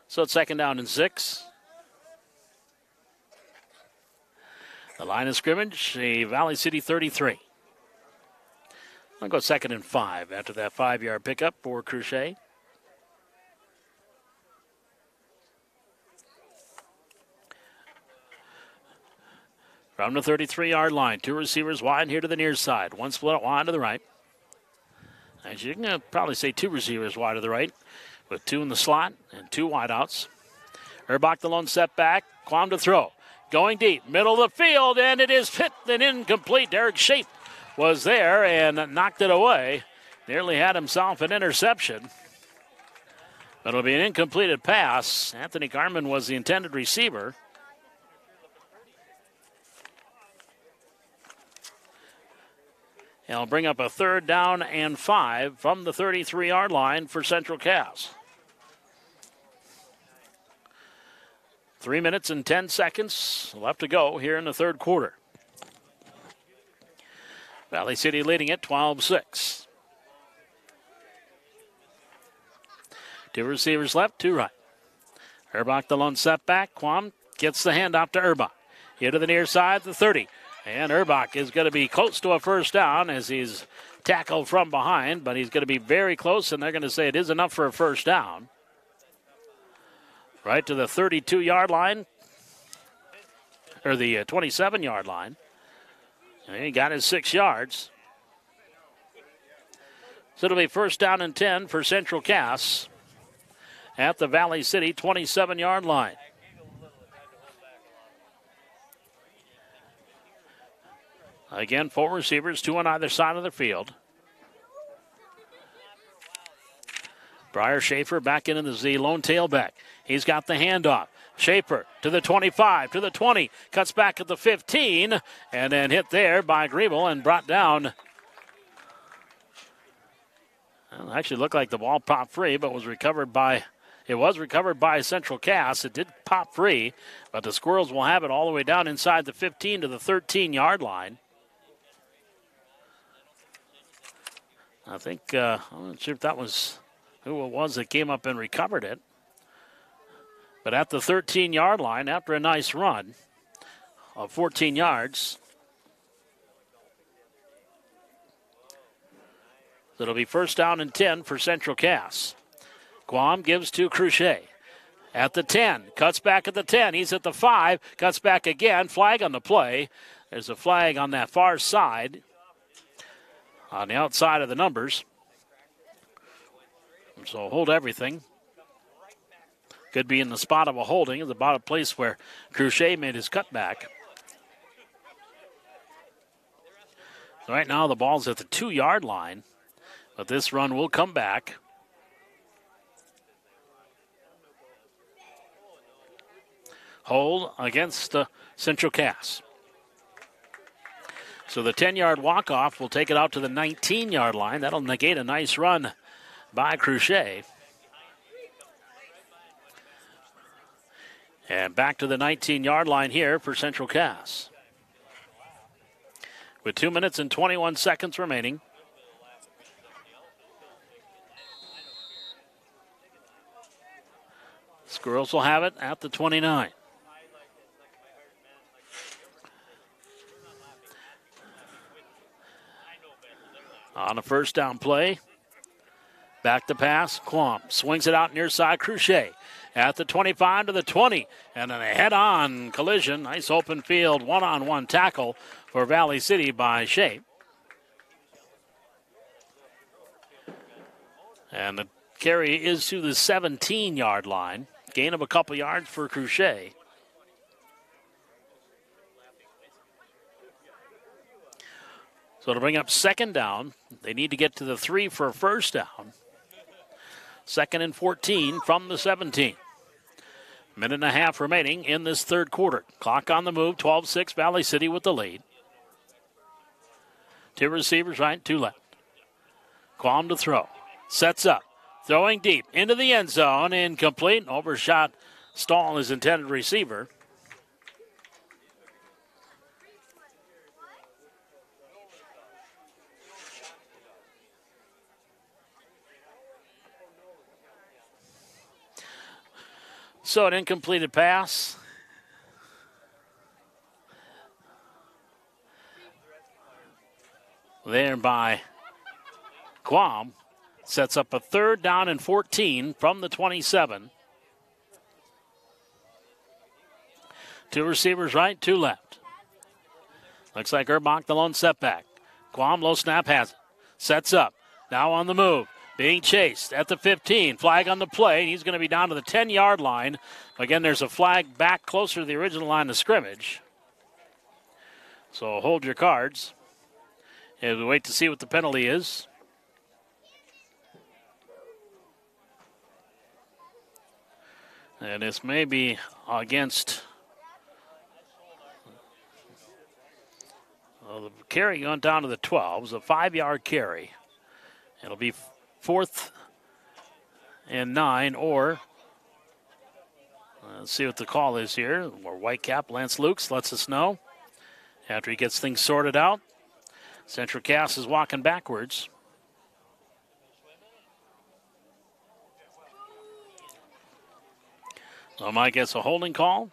So it's 2nd down and 6. The line of scrimmage, the Valley City 33. I'll go 2nd and 5 after that 5-yard pickup for Crochet. From the 33-yard line, 2 receivers wide here to the near side. 1 split out wide to the right. As you can probably say 2 receivers wide to the right, with 2 in the slot and 2 wideouts. Urbach the lone setback, Quam to throw. Going deep, middle of the field, and it is hit and incomplete. Derek Shape was there and knocked it away. Nearly had himself an interception. But it'll be an incompleted pass. Anthony Garman was the intended receiver. It'll bring up a 3rd down and 5 from the 33-yard line for Central Cass. 3 minutes and 10 seconds left to go here in the third quarter. Valley City leading it 12-6. 2 receivers left, 2 right. Urbach the lone setback. Quam gets the handoff to Urbach. Here to the near side, the 30. And Urbach is going to be close to a 1st down as he's tackled from behind, but he's going to be very close, and they're going to say it is enough for a 1st down. Right to the 32-yard line, or the 27-yard line. And he got his 6 yards. So it'll be 1st down and 10 for Central Cass at the Valley City 27-yard line. Again, 4 receivers, 2 on either side of the field. Briar Schaefer back into the lone tailback. He's got the handoff. Schaefer to the 25, to the 20, cuts back at the 15, and then hit there by Griebel and brought down. Well, actually looked like the ball popped free, but was recovered by Central Cass. It did pop free, but the Squirrels will have it all the way down inside the 15 to the 13-yard line. I think, I'm not sure if that was who it was that came up and recovered it. But at the 13-yard line, after a nice run of 14 yards, it'll be 1st down and 10 for Central Cass. Guam gives to Crochet. At the 10, cuts back at the 10. He's at the 5, cuts back again. Flag on the play. There's a flag on that far side, on the outside of the numbers. So hold everything. Could be in the spot of a holding. It's about a place where Crochet made his cutback. So right now the ball's at the 2-yard line, but this run will come back. Hold against Central Cass. So the 10-yard walk-off will take it out to the 19-yard line. That'll negate a nice run by Crochet. And back to the 19-yard line here for Central Cass. With 2 minutes and 21 seconds remaining. Squirrels will have it at the 29. On a first down play. Back to pass. Quam swings it out near side. Cruchet at the 25 to the 20. And then a head-on collision. Nice open field one-on-one tackle for Valley City by Shea. And the carry is to the 17-yard line. Gain of a couple yards for Cruchet. So to bring up second down, they need to get to the 3 for a first down. Second and 14 from the 17. Minute and a half remaining in this third quarter. Clock on the move, 12-6, Valley City with the lead. 2 receivers right, 2 left. Quam to throw. Sets up. Throwing deep into the end zone. Incomplete. Overshot Stahl, his intended receiver. So an incompleted pass. There by Quam. Sets up a third down and 14 from the 27. 2 receivers right, 2 left. Looks like Erbach the lone setback. Quam low snap has it. Sets up. Now on the move. Being chased at the 15. Flag on the play. He's going to be down to the 10-yard line. Again, there's a flag back closer to the original line of scrimmage. So hold your cards. And we wait to see what the penalty is. And this may be against the carry going down to the 12. It's a 5-yard carry. It'll be 4th and 9, or let's see what the call is here. More Whitecap. Lance Lukes lets us know after he gets things sorted out. Central Cass is walking backwards. So Mike gets a holding call.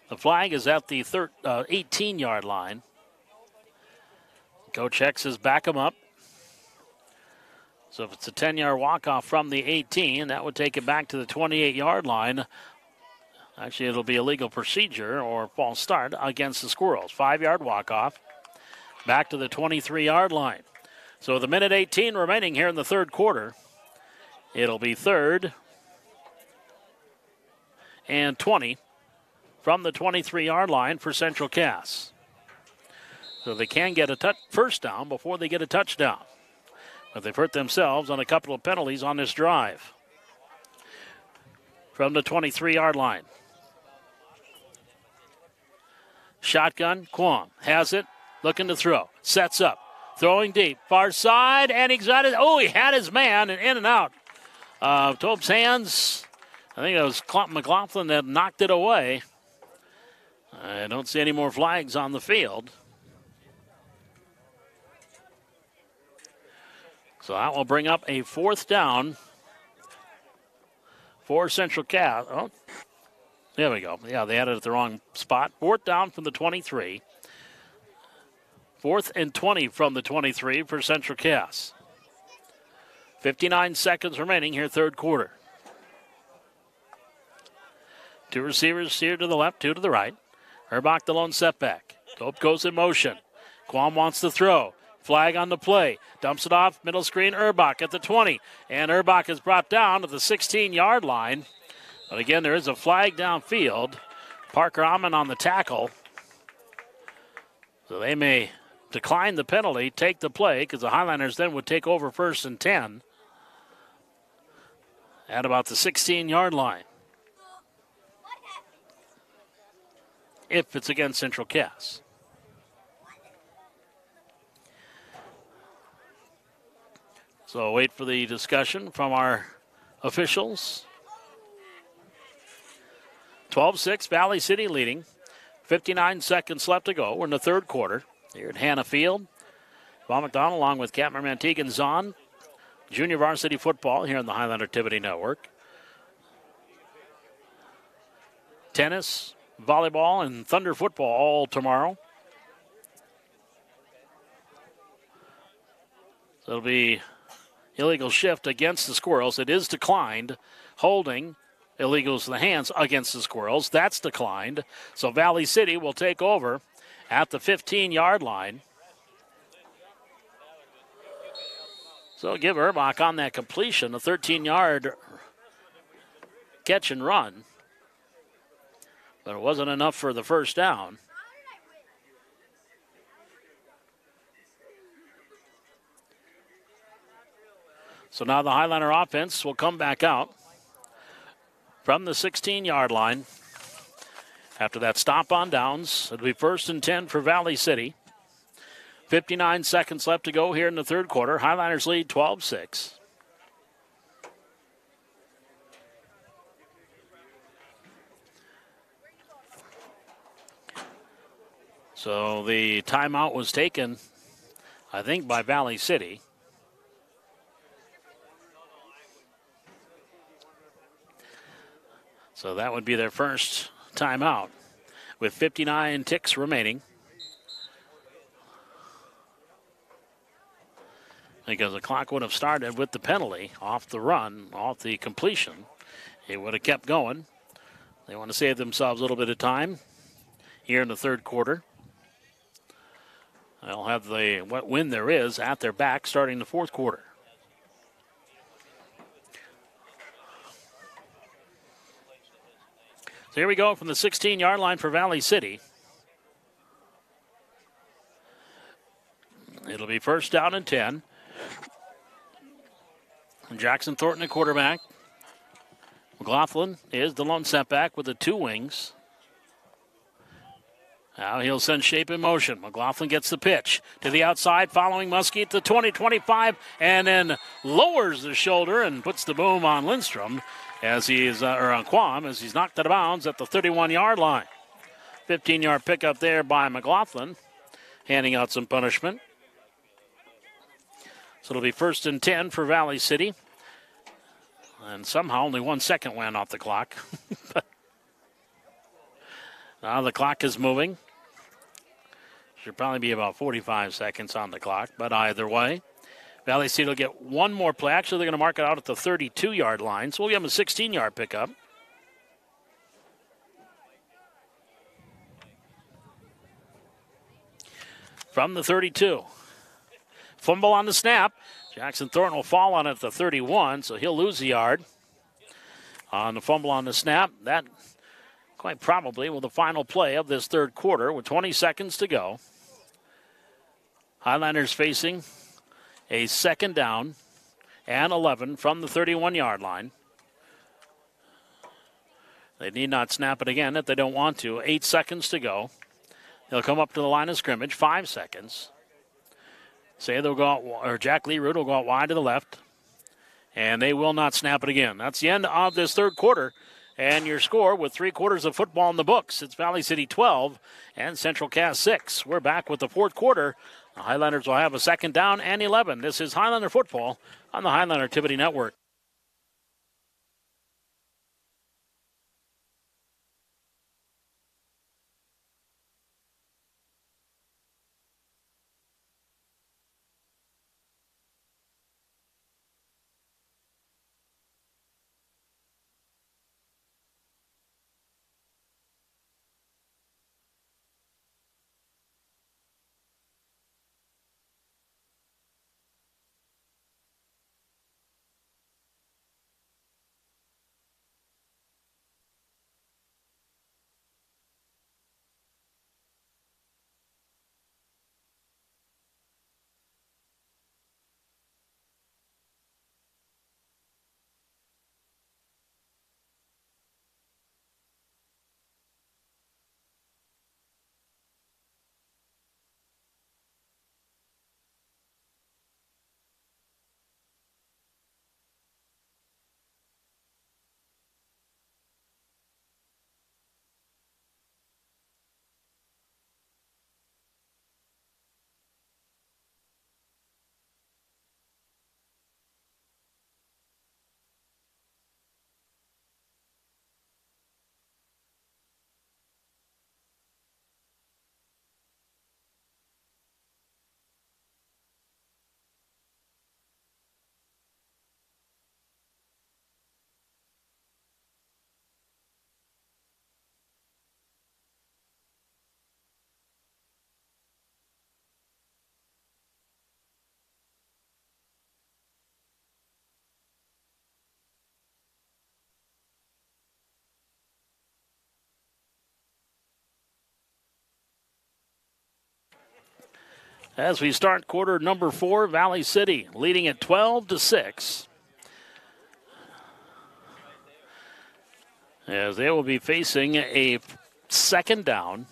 The flag is at the 18-yard line. Coach Heck says back him up. So if it's a 10-yard walk-off from the 18, that would take it back to the 28-yard line. Actually, it'll be a legal procedure or false start against the Squirrels. 5-yard walk-off back to the 23-yard line. So with a minute 18 remaining here in the third quarter, it'll be 3rd and 20 from the 23-yard line for Central Cass. So they can get a first down before they get a touchdown. But they've hurt themselves on a couple of penalties on this drive. From the 23-yard line. Shotgun, Quam has it, looking to throw. Sets up, throwing deep, far side, and he's got it. Oh, he had his man, and in and out. Tobe's hands, I think it was McLaughlin that knocked it away. I don't see any more flags on the field. So that will bring up a 4th down for Central Cass. Oh, there we go. Yeah, they had it at the wrong spot. 4th down from the 23. 4th and 20 from the 23 for Central Cass. 59 seconds remaining here, third quarter. 2 receivers here to the left, 2 to the right. Erbach the lone setback. Tope goes in motion. Quam wants to throw. Flag on the play. Dumps it off. Middle screen. Erbach at the 20. And Erbach is brought down to the 16-yard line. But again, there is a flag downfield. Parker Amon on the tackle. So they may decline the penalty, take the play, because the Highlanders then would take over 1st and 10 at about the 16-yard line. If it's against Central Cass. So wait for the discussion from our officials. 12-6, Valley City leading. 59 seconds left to go. We're in the third quarter here at Hannah Field. Bob McDonald along with Captain Mantegan Zahn. Junior varsity football here on the Highlander Activity Network. Tennis, volleyball, and Thunder football all tomorrow. So it'll be illegal shift against the Squirrels. It is declined. Holding illegals to the hands against the Squirrels. That's declined. So Valley City will take over at the 15-yard line. So give Erbach on that completion, a 13-yard catch and run. But it wasn't enough for the first down. So now the Highliner offense will come back out from the 16-yard line. After that stop on downs, it'll be 1st and 10 for Valley City. 59 seconds left to go here in the third quarter. Highliners lead 12-6. So the timeout was taken, I think, by Valley City. So that would be their first timeout with 59 ticks remaining. Because the clock would have started with the penalty off the run, off the completion. It would have kept going. They want to save themselves a little bit of time here in the third quarter. They'll have the what win there is at their back starting the fourth quarter. So here we go from the 16-yard line for Valley City. It'll be 1st down and 10. Jackson Thornton, the quarterback. McLaughlin is the lone setback with the two wings. Now he'll send Shape in motion. McLaughlin gets the pitch to the outside, following Muskie at the 20-25, and then lowers the shoulder and puts the boom on Lindstrom as he's, or on Quam, as he's knocked out of bounds at the 31-yard line. 15-yard pickup there by McLaughlin, handing out some punishment. So it'll be 1st and 10 for Valley City. And somehow only 1 second went off the clock. Now the clock is moving. Should probably be about 45 seconds on the clock. But either way, Valley City will get one more play. Actually, they're going to mark it out at the 32-yard line. So we'll give them a 16-yard pickup. From the 32. Fumble on the snap. Jackson Thornton will fall on it at the 31, so he'll lose a yard on the fumble on the snap. That quite probably will the final play of this third quarter with 20 seconds to go. Highlanders facing a 2nd down and 11 from the 31-yard line. They need not snap it again if they don't want to. 8 seconds to go. They'll come up to the line of scrimmage. 5 seconds. Say they'll go out, or Jack Learoot will go out wide to the left, and they will not snap it again. That's the end of this third quarter, and your score with 3 quarters of football in the books. It's Valley City 12 and Central Cass 6. We're back with the fourth quarter. The Highlanders will have a 2nd down and 11. This is Highlander football on the Highlander Activity Network. as we start quarter number 4. Valley City leading at 12-6. As they will be facing a second down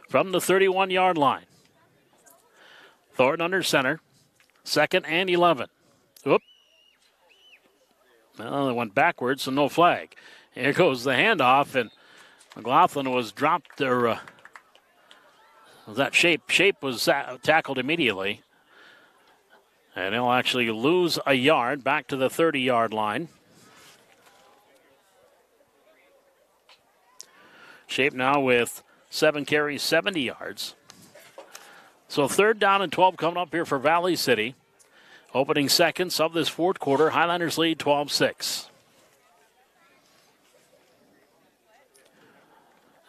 from the 31-yard line. Thornton under center. 2nd and 11. Whoop. Well, it went backwards, so no flag. Here goes the handoff, and McLaughlin was dropped there. Was that Shape? Shape was tackled immediately. And he'll actually lose a yard back to the 30-yard line. Shape now with 7 carries, 70 yards. So 3rd down and 12 coming up here for Valley City. Opening seconds of this fourth quarter. Highlanders lead 12-6.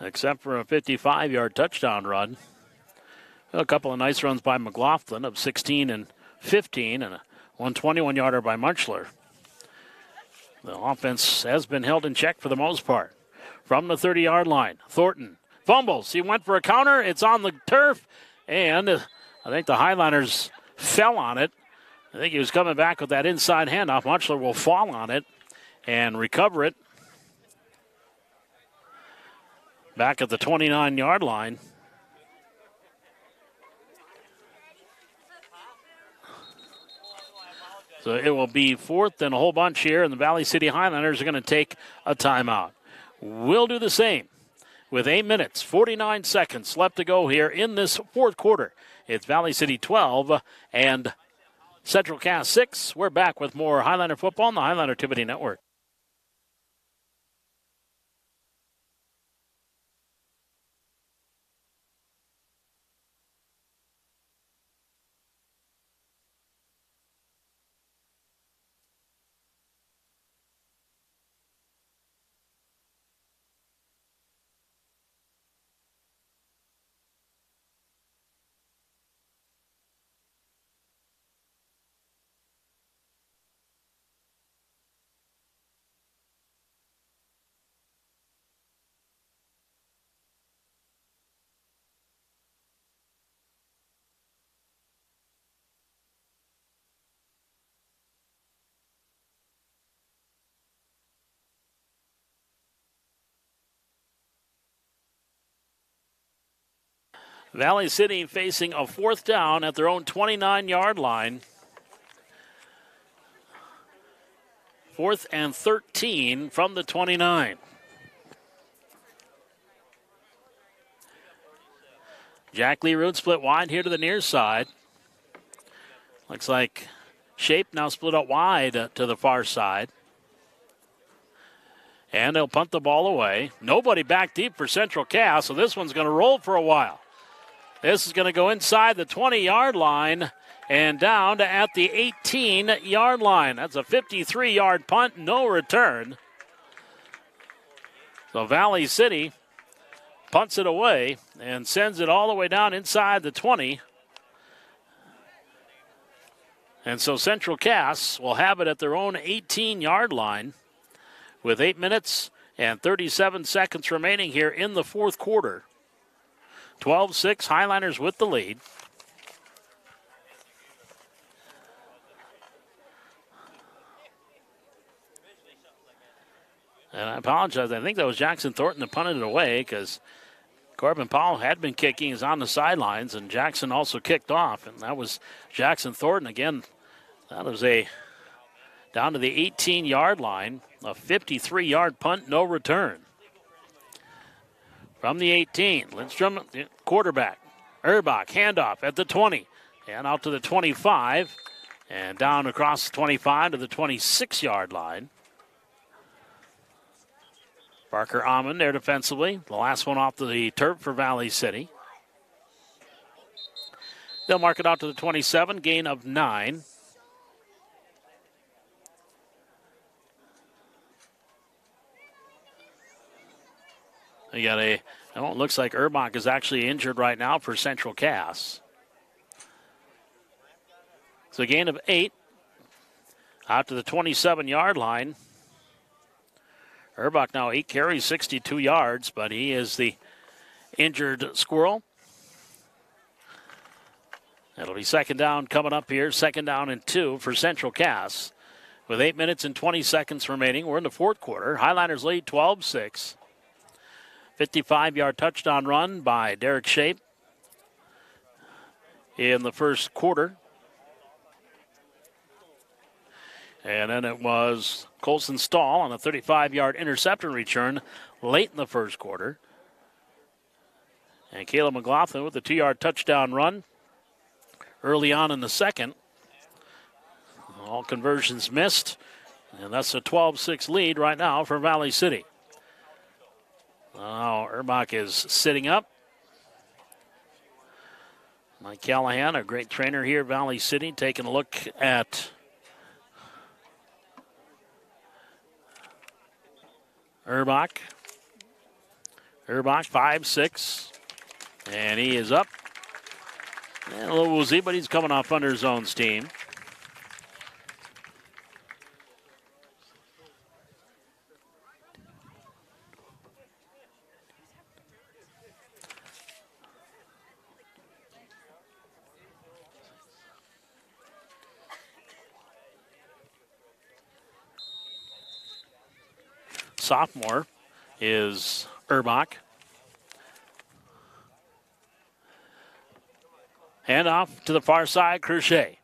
Except for a 55-yard touchdown run. A couple of nice runs by McLaughlin of 16 and 15 and a 121-yarder by Munchler. The offense has been held in check for the most part. From the 30-yard line, Thornton fumbles. He went for a counter. It's on the turf, and I think the Highlanders fell on it. I think he was coming back with that inside handoff. Munchler will fall on it and recover it back at the 29-yard line. So it will be 4th and a whole bunch here, and the Valley City Highlanders are going to take a timeout. We'll do the same with 8 minutes, 49 seconds left to go here in this fourth quarter. It's Valley City 12 and Central Cass 6. We're back with more Highlander football on the Highlander Activity Network. Valley City facing a 4th down at their own 29-yard line. 4th and 13 from the 29. Jack Lee Root split wide here to the near side. Looks like Shape now split out wide to the far side. And they'll punt the ball away. Nobody back deep for Central Cass, so this one's going to roll for a while. This is going to go inside the 20-yard line and down to at the 18-yard line. That's a 53-yard punt, no return. So Valley City punts it away and sends it all the way down inside the 20. And so Central Cass will have it at their own 18-yard line with 8 minutes and 37 seconds remaining here in the fourth quarter. 12-6, Highlanders with the lead. And I apologize. I think that was Jackson Thornton that punted it away because Corbin Powell had been kicking. He's on the sidelines, and Jackson also kicked off. And that was Jackson Thornton again. That was a down to the 18-yard line, a 53-yard punt, no return. From the 18, Lindstrom, quarterback. Erbach, handoff at the 20. And out to the 25. And down across the 25 to the 26-yard line. Parker Amon there defensively. The last one off the turf for Valley City. They'll mark it out to the 27, gain of 9. They got it looks like Erbach is actually injured right now for Central Cass. So a gain of 8 out to the 27-yard line. Erbach now 8 carries, 62 yards, but he is the injured squirrel. It'll be second down coming up here. Second down and 2 for Central Cass. With 8 minutes and 20 seconds remaining, we're in the fourth quarter. Highlanders lead 12-6. 55-yard touchdown run by Derek Shape in the first quarter. And then it was Colson Stahl on a 35-yard interception return late in the first quarter. And Caleb McLaughlin with a 2-yard touchdown run early on in the second. All conversions missed. And that's a 12-6 lead right now for Valley City. Now Erbach is sitting up. Mike Callahan, a great trainer here at Valley City, taking a look at Erbach. Erbach 5'6", and he is up. And a little woozy, but he's coming off under his own steam. Sophomore is Erbach. Hand off to the far side, Crochet.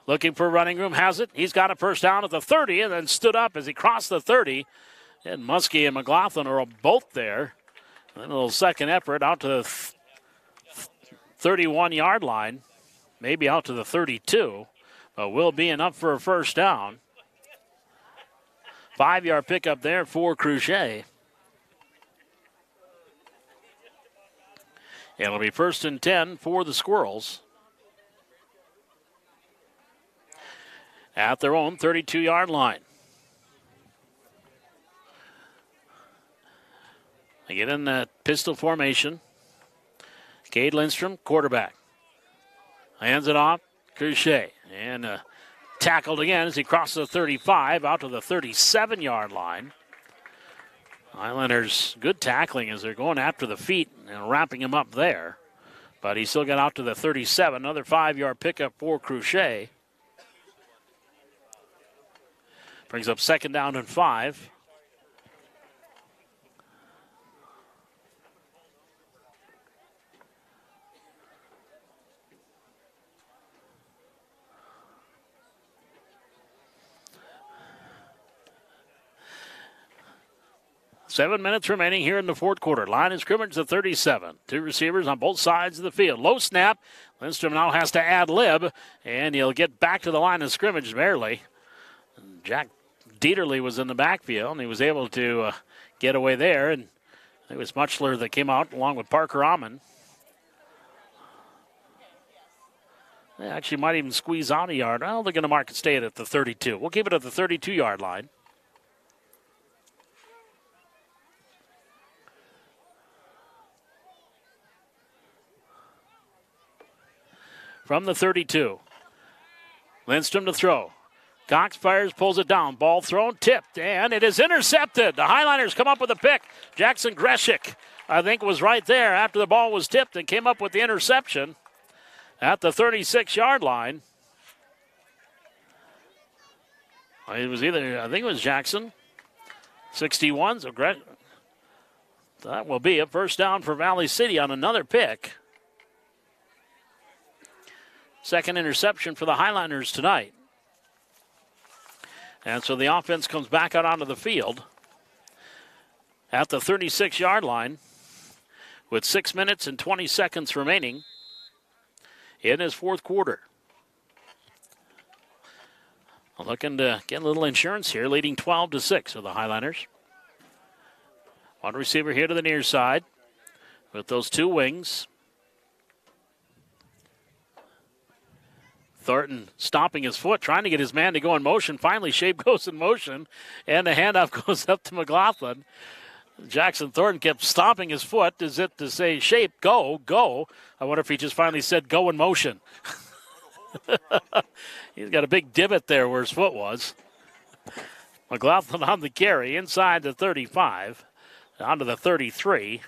Looking for running room, has it. He's got a first down at the 30 and then stood up as he crossed the 30. And Muskie and McLaughlin are both there. And then a little second effort out to the 31-yard line. Maybe out to the 32. But will be enough for a first down. 5-yard pickup there for Crochet. It'll be 1st and 10 for the Squirrels. At their own 32-yard line. They get in that pistol formation. Cade Lindstrom, quarterback. Hands it off, Crochet. And tackled again as he crosses the 35 out to the 37-yard line. Islanders, good tackling as they're going after the feet and wrapping him up there. But he still got out to the 37. Another 5-yard pickup for Crochet. Brings up second down and 5. Seven minutes remaining here in the fourth quarter. Line of scrimmage the 37. Two receivers on both sides of the field. Low snap. Lindstrom now has to ad lib, and he'll get back to the line of scrimmage barely. Jack Dieterle was in the backfield, and he was able to get away there. And it was Mutchler that came out along with Parker Amon. They actually might even squeeze out a yard. Well, they're going to mark it stay at the 32. We'll keep it at the 32-yard line. From the 32. Lindstrom to throw. Cox fires, pulls it down. Ball thrown, tipped, and it is intercepted. The Highlanders come up with a pick. Jackson Greshik, I think, was right there after the ball was tipped and came up with the interception at the 36-yard line. It was either, I think it was Jackson. 61, so that will be a first down for Valley City on another pick. Second interception for the Highlanders tonight. And so the offense comes back out onto the field at the 36-yard line with 6 minutes and 20 seconds remaining in his fourth quarter. Looking to get a little insurance here, leading 12-6 for the Highlanders. One receiver here to the near side with those two wings. Thornton stomping his foot, trying to get his man to go in motion. Finally, Shape goes in motion, and the handoff goes up to McLaughlin. Jackson Thornton kept stomping his foot as if to say, Shape, go, go. I wonder if he just finally said, go in motion. He's got a big divot there where his foot was. McLaughlin on the carry, inside the 35, down to the 33.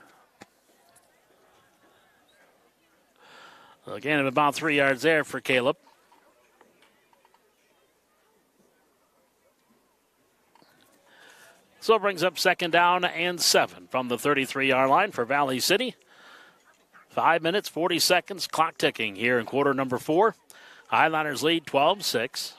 So again, of about 3 yards there for Caleb. So it brings up second down and 7 from the 33-yard line for Valley City. 5 minutes, 40 seconds, clock ticking here in quarter number 4. Highliners lead 12-6.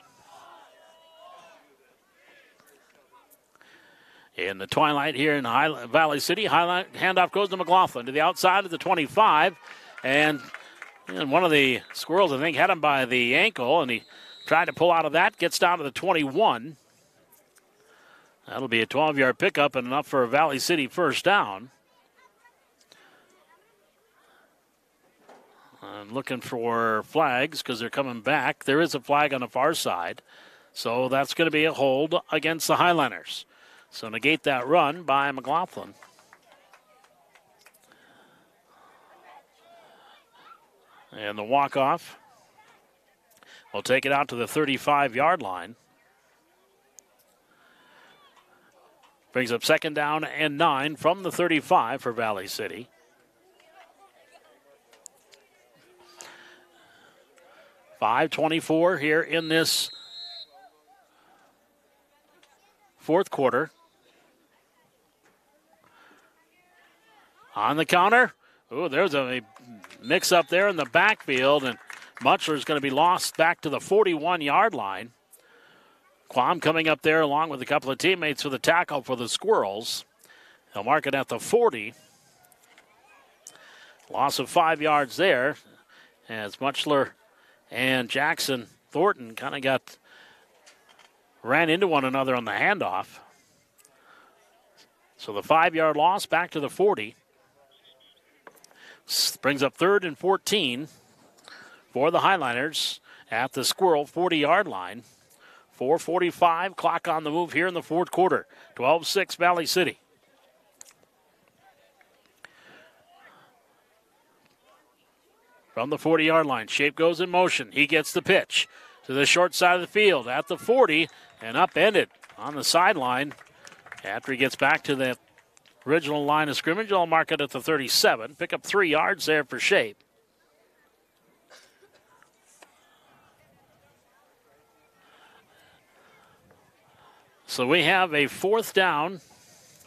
In the twilight here in Valley City, handoff goes to McLaughlin to the outside of the 25. And one of the Squirrels, I think, had him by the ankle, and he tried to pull out of that, gets down to the 21. That'll be a 12-yard pickup and enough for a Valley City first down. I'm looking for flags because they're coming back. There is a flag on the far side. So that's going to be a hold against the Highliners. So negate that run by McLaughlin. And the walk-off will take it out to the 35-yard line. Brings up second down and 9 from the 35 for Valley City. .5:24 here in this fourth quarter. On the counter. Oh, there's a mix-up there in the backfield, and Mutchler's going to be lost back to the 41-yard line. Quam coming up there along with a couple of teammates for the tackle for the Squirrels. They'll mark it at the 40. Loss of 5 yards there as Mutchler and Jackson Thornton kind of ran into one another on the handoff. So the 5-yard loss back to the 40. Brings up 3rd and 14 for the Highliners at the Squirrel 40-yard line. 4:45, clock on the move here in the fourth quarter. 12-6 Valley City. From the 40-yard line, Shape goes in motion. He gets the pitch to the short side of the field at the 40 and upended on the sideline. After he gets back to the original line of scrimmage, I'll mark it at the 37. Pick up 3 yards there for Shape. So we have a 4th down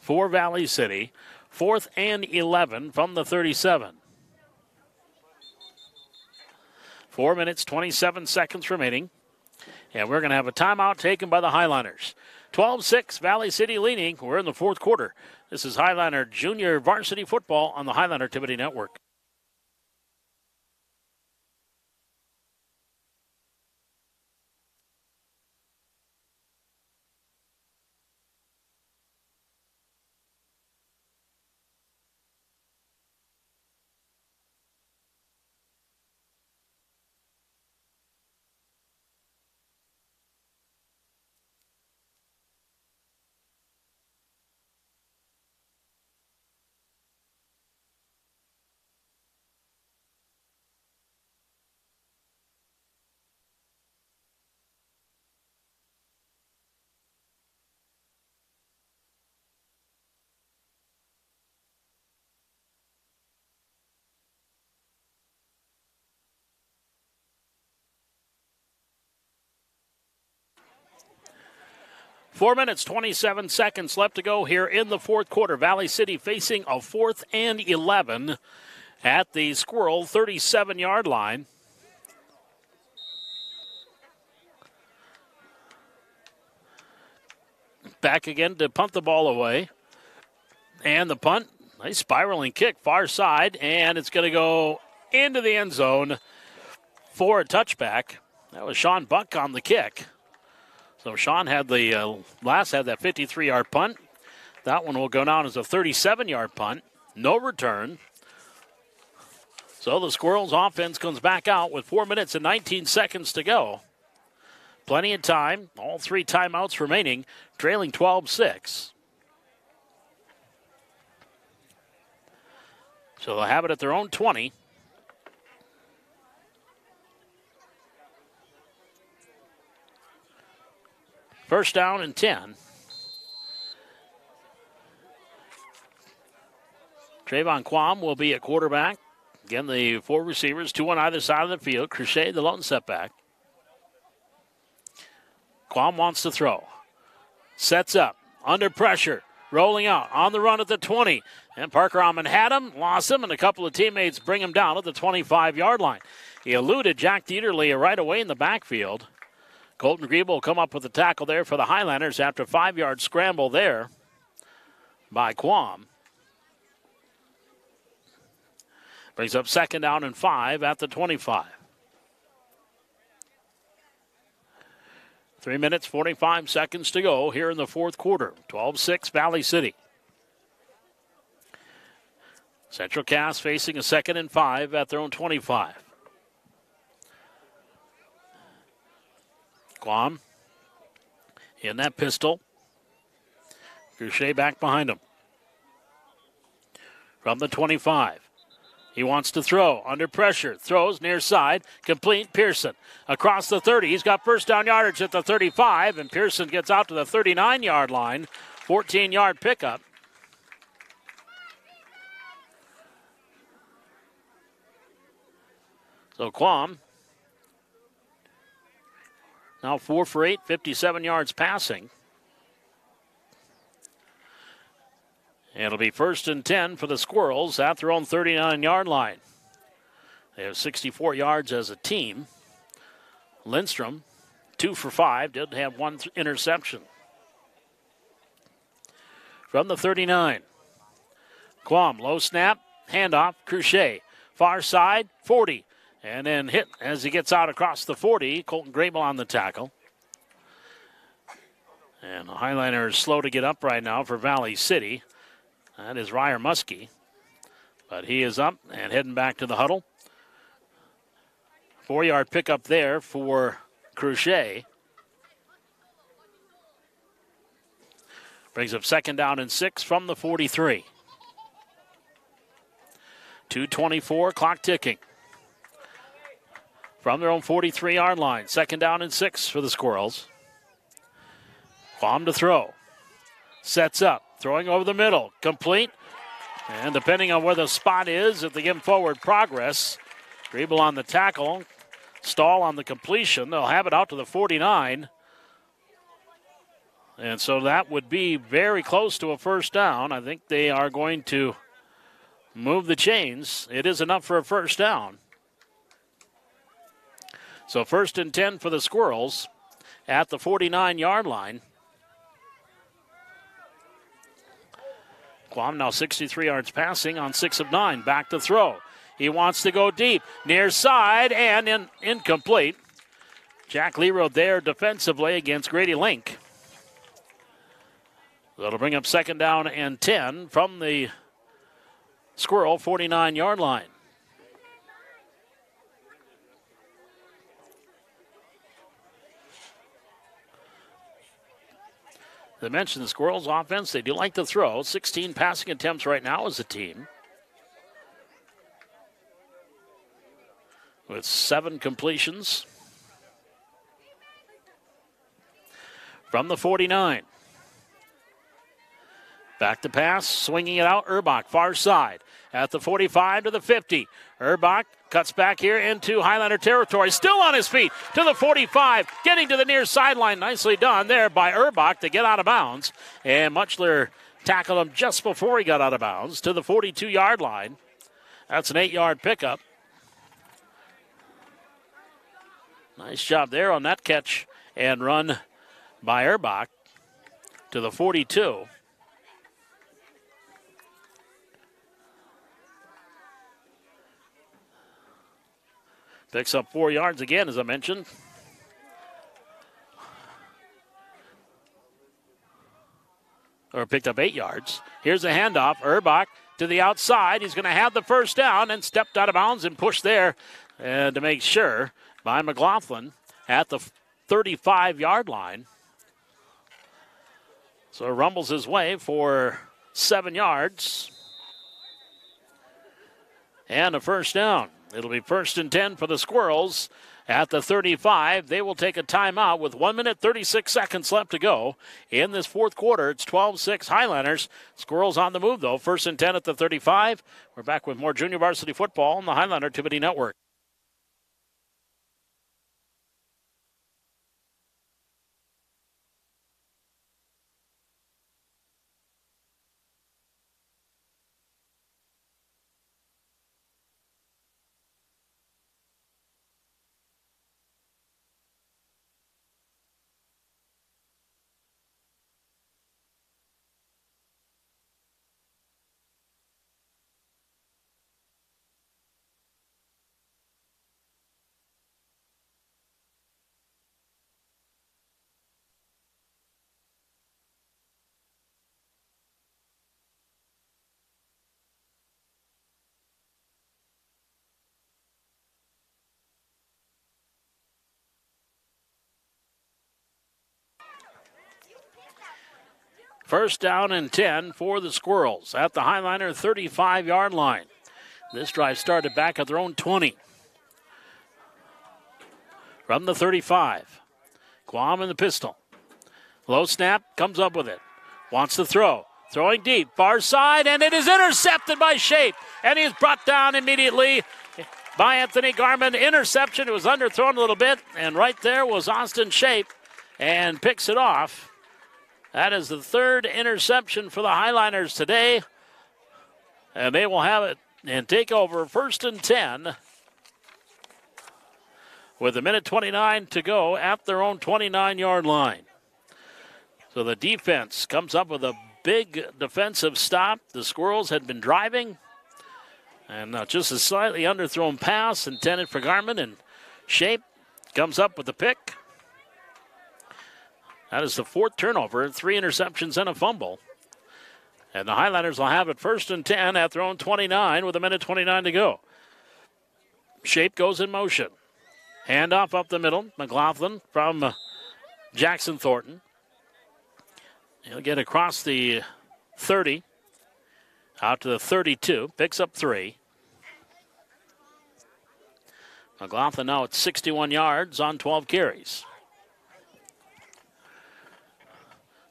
for Valley City. 4th and 11 from the 37. 4 minutes, 27 seconds remaining. And we're going to have a timeout taken by the Highliners. 12-6, Valley City leading. We're in the fourth quarter. This is Highliner Junior Varsity Football on the Highliner Activity Network. Four minutes, 27 seconds left to go here in the fourth quarter. Valley City facing a 4th and 11 at the Squirrel 37-yard line. Back again to punt the ball away. And the punt, nice spiraling kick far side, and it's going to go into the end zone for a touchback. That was Sean Buck on the kick. So Sean had that 53-yard punt. That one will go down as a 37-yard punt. No return. So the Squirrels offense comes back out with 4 minutes and 19 seconds to go. Plenty of time. All 3 timeouts remaining. Trailing 12-6. So they'll have it at their own 20. First down and 10. Trayvon Quam will be at quarterback. Again, the four receivers, two on either side of the field. Crochet, the lone setback. Quam wants to throw. Sets up. Under pressure. Rolling out. On the run at the 20. And Parker Almond had him. Lost him. And a couple of teammates bring him down at the 25-yard line. He eluded Jack Dieterle right away in the backfield. Colton Griebel will come up with the tackle there for the Highlanders after a 5-yard scramble there by Quam. Brings up 2nd down and 5 at the 25. 3 minutes, 45 seconds to go here in the fourth quarter. 12-6 Valley City. Central Cass facing a 2nd and 5 at their own 25. Quam in that pistol. Goucher back behind him. From the 25. He wants to throw. Under pressure. Throws near side. Complete. Pearson. Across the 30. He's got first down yardage at the 35. And Pearson gets out to the 39-yard line. 14-yard pickup. So Quam now 4 for 8. 57 yards passing. It'll be 1st and 10 for the Squirrels at their own 39-yard line. They have 64 yards as a team. Lindstrom, 2 for 5, did have 1 interception. From the 39, Quam, low snap, handoff, Crochet. Far side, 40. And then hit as he gets out across the 40. Colton Grable on the tackle. And the Highlander is slow to get up right now for Valley City. That is Ryer Muskie. But he is up and heading back to the huddle. 4-yard pickup there for Crochet. Brings up 2nd down and 6 from the 43. 2:24, clock ticking. From their own 43-yard line. 2nd down and 6 for the Squirrels. Quam to throw. Sets up. Throwing over the middle. Complete. And depending on where the spot is, if they give him forward progress, Griebel on the tackle. Stahl on the completion. They'll have it out to the 49. And so that would be very close to a first down. I think they are going to move the chains. It is enough for a first down. So 1st and 10 for the Squirrels at the 49-yard line. Quam now 63 yards passing on 6 of 9. Back to throw. He wants to go deep. Near side and incomplete. Jack Leroy there defensively against Grady Link. That'll bring up 2nd down and 10 from the Squirrel 49-yard line. They mentioned the Squirrels offense. They do like to throw. 16 passing attempts right now as a team. With 7 completions. From the 49. Back to pass, swinging it out. Urbach, far side. At the 45 to the 50. Urbach cuts back here into Highlander territory. Still on his feet to the 45. Getting to the near sideline. Nicely done there by Urbach to get out of bounds. And Muchler tackled him just before he got out of bounds to the 42-yard line. That's an 8-yard pickup. Nice job there on that catch and run by Urbach to the 42. Picks up 4 yards again, as I mentioned. Or picked up 8 yards. Here's a handoff. Urbach to the outside. He's going to have the first down and stepped out of bounds and pushed there to make sure by McLaughlin at the 35-yard line. So rumbles his way for 7 yards. And a first down. It'll be 1st and 10 for the Squirrels at the 35. They will take a timeout with 1 minute 36 seconds left to go in this fourth quarter. It's 12-6 Highlanders. Squirrels on the move, though. 1st and 10 at the 35. We're back with more junior varsity football on the Highlander Activity Network. First down and 10 for the Squirrels at the Highliner 35-yard line. This drive started back at their own 20. From the 35. Guam in the pistol. Low snap, comes up with it. Wants to throw. Throwing deep, far side, and it is intercepted by Shape. And he is brought down immediately by Anthony Garman. Interception, it was underthrown a little bit, and right there was Austin Shape, and picks it off. That is the third interception for the Highliners today. And they will have it and take over 1st and 10 with 1:29 to go at their own 29-yard line. So the defense comes up with a big defensive stop. The Squirrels had been driving. And just a slightly underthrown pass intended for Garman. And Shape comes up with the pick. That is the 4th turnover, 3 interceptions and a fumble. And the Highlanders will have it 1st and 10 at their own 29 with 1:29 to go. Shape goes in motion. Handoff up the middle. McLaughlin from Jackson Thornton. He'll get across the 30 out to the 32. Picks up 3. McLaughlin now at 61 yards on 12 carries.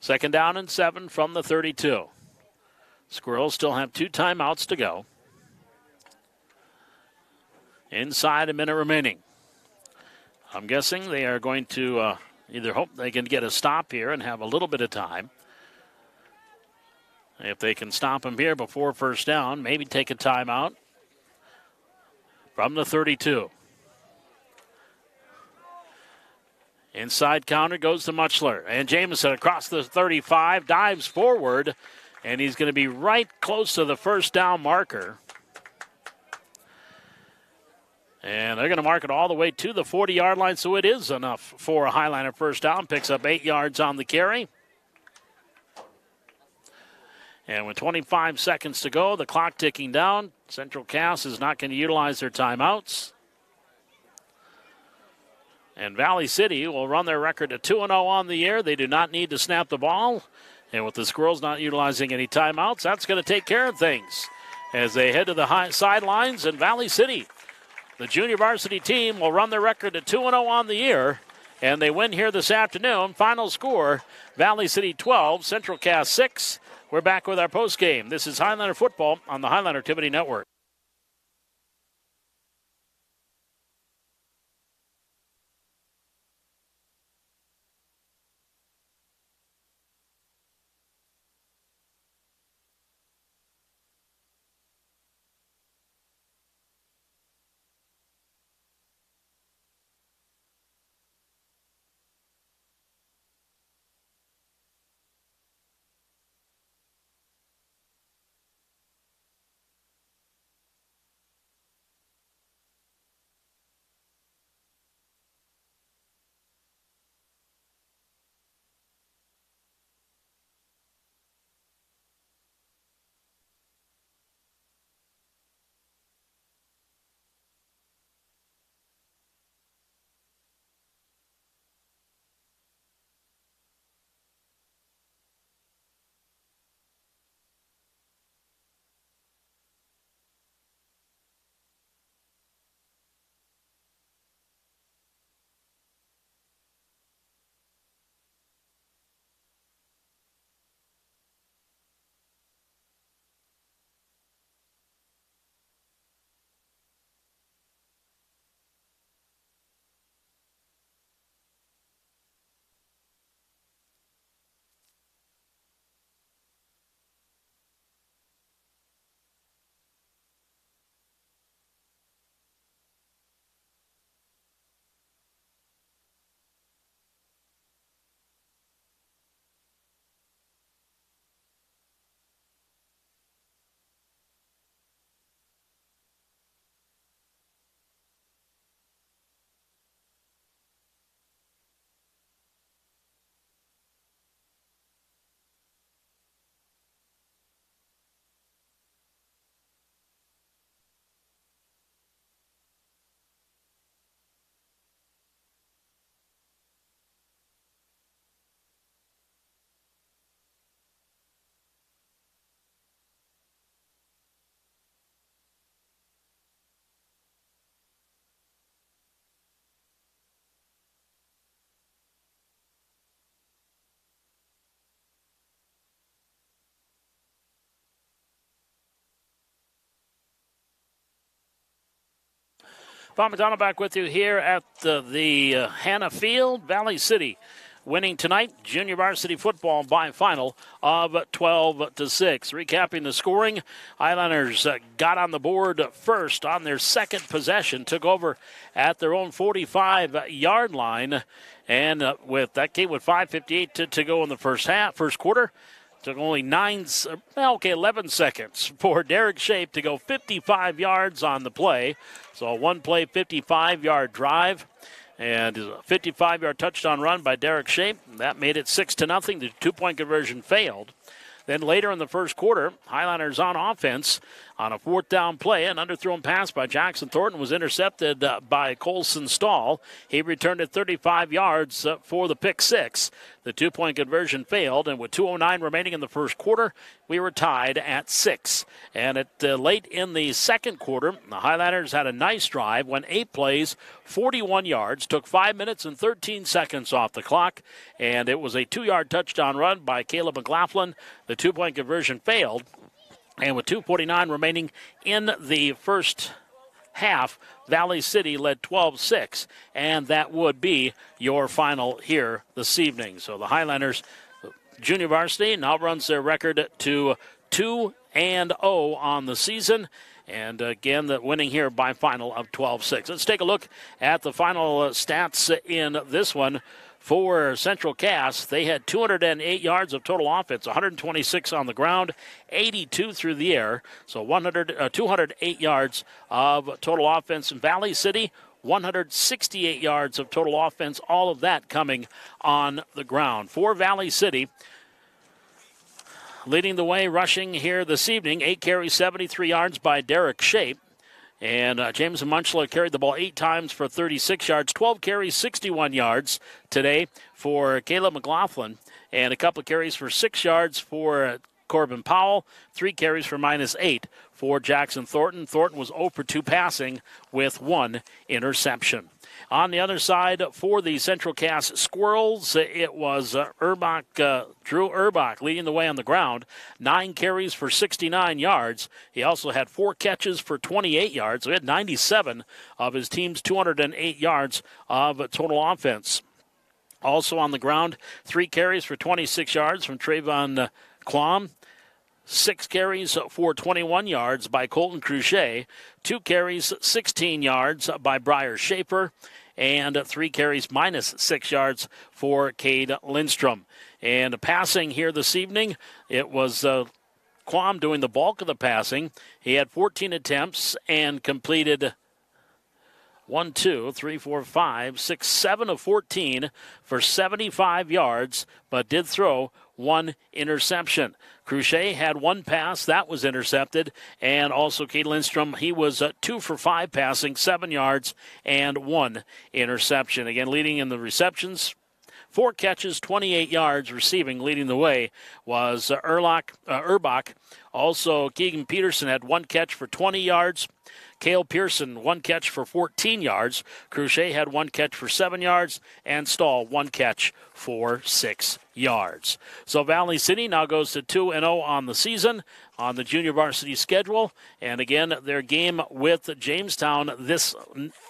2nd down and 7 from the 32. Squirrels still have 2 timeouts to go. Inside a minute remaining. I'm guessing they are going to either hope they can get a stop here and have a little bit of time. If they can stop him here before 1st down, maybe take a timeout from the 32. Inside counter goes to Mutchler. And Jamison across the 35, dives forward, and he's going to be right close to the 1st down marker. And they're going to mark it all the way to the 40-yard line, so it is enough for a Highliner 1st down. Picks up 8 yards on the carry. And with 25 seconds to go, the clock ticking down, Central Cass is not going to utilize their timeouts. And Valley City will run their record to 2-0 on the year. They do not need to snap the ball. And with the Squirrels not utilizing any timeouts, that's going to take care of things as they head to the high sidelines. And Valley City, the junior varsity team, will run their record to 2-0 on the year. And they win here this afternoon. Final score, Valley City 12, Central Cass 6. We're back with our postgame. This is Highlander football on the Highlander Activity Network. Paul McDonald back with you here at the Hannah Field. Valley City winning tonight junior varsity football by final of 12-6. Recapping the scoring, Highlanders got on the board first on their second possession, took over at their own 45-yard line, and with that came with 5:58 to go in the first quarter. Took only 11 seconds for Derek Shape to go 55 yards on the play. So a one-play 55-yard drive. And a 55-yard touchdown run by Derek Shape. That made it 6-0. The two-point conversion failed. Then later in the first quarter, Highlanders on offense on a fourth down play. An underthrown pass by Jackson Thornton was intercepted by Colson Stahl. He returned it 35 yards for the pick six. The two-point conversion failed, and with 2:09 remaining in the first quarter, we were tied at 6. And late in the second quarter, the Highlanders had a nice drive, went 8 plays, 41 yards, took 5 minutes and 13 seconds off the clock, and it was a 2-yard touchdown run by Caleb McLaughlin. The two-point conversion failed, and with 2:49 remaining in the first half, Valley City led 12-6, and that would be your final here this evening. So the Highlanders junior varsity now runs their record to 2-0 on the season. And again, the winning here by final of 12-6. Let's take a look at the final stats in this one. For Central Cass, they had 208 yards of total offense, 126 on the ground, 82 through the air. So 208 yards of total offense. In Valley City, 168 yards of total offense, all of that coming on the ground. For Valley City, leading the way rushing here this evening, 8 carries, 73 yards by Derek Shape. And Jameson Munchler carried the ball 8 times for 36 yards, 12 carries, 61 yards today for Caleb McLaughlin, and a couple of carries for 6 yards for Corbin Powell, 3 carries for -8 for Jackson Thornton. Thornton was 0 for 2 passing with 1 interception. On the other side, for the Central Cass Squirrels, it was Drew Urbach leading the way on the ground. 9 carries for 69 yards. He also had 4 catches for 28 yards. So he had 97 of his team's 208 yards of total offense. Also on the ground, 3 carries for 26 yards from Trayvon Klom. 6 carries for 21 yards by Colton Cruchet. 2 carries, 16 yards by Briar Schaefer. And 3 carries -6 yards for Cade Lindstrom. And passing here this evening, it was Quam doing the bulk of the passing. He had 14 attempts and completed 1, 2, 3, 4, 5, 6, 7 of 14 for 75 yards, but did throw 1 interception. Cruchet had 1 pass that was intercepted, and also Cade Lindstrom, he was 2 for 5 passing, 7 yards, and 1 interception. Again, leading in the receptions, 4 catches, 28 yards receiving. Leading the way was Urbach. Also, Keegan Peterson had 1 catch for 20 yards. Cale Pearson, 1 catch for 14 yards. Cruchet had 1 catch for 7 yards. And Stahl, 1 catch for 6 yards. So Valley City now goes to 2-0 on the season on the junior varsity schedule. And again, their game with Jamestown this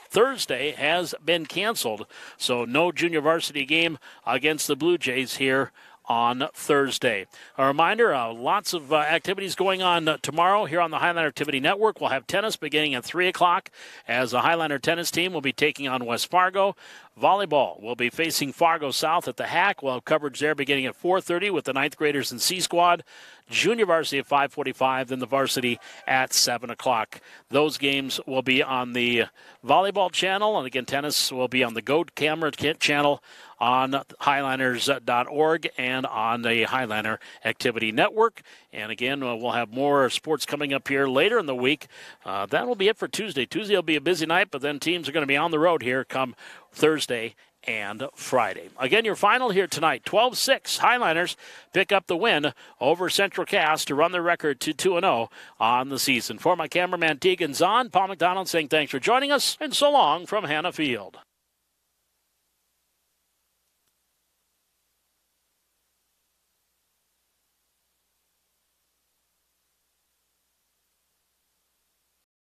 Thursday has been canceled. So no junior varsity game against the Blue Jays here on Thursday. A reminder, lots of activities going on tomorrow here on the Highlander Activity Network. We'll have tennis beginning at 3 o'clock as the Highlander tennis team will be taking on West Fargo. Volleyball will be facing Fargo South at the Hack. We'll have coverage there beginning at 4:30 with the 9th graders and C Squad. Junior varsity at 5:45, then the varsity at 7 o'clock. Those games will be on the volleyball channel, and again, tennis will be on the Go Camera channel on Highlanders.org and on the Highlander Activity Network. And again, we'll have more sports coming up here later in the week. That will be it for Tuesday. Tuesday will be a busy night, but then teams are going to be on the road here come Thursday and Friday. Again, your final here tonight, 12-6. Highlanders pick up the win over Central Cass to run their record to 2-0 on the season. For my cameraman Tegan Zahn, Paul McDonald saying thanks for joining us, and so long from Hannah Field.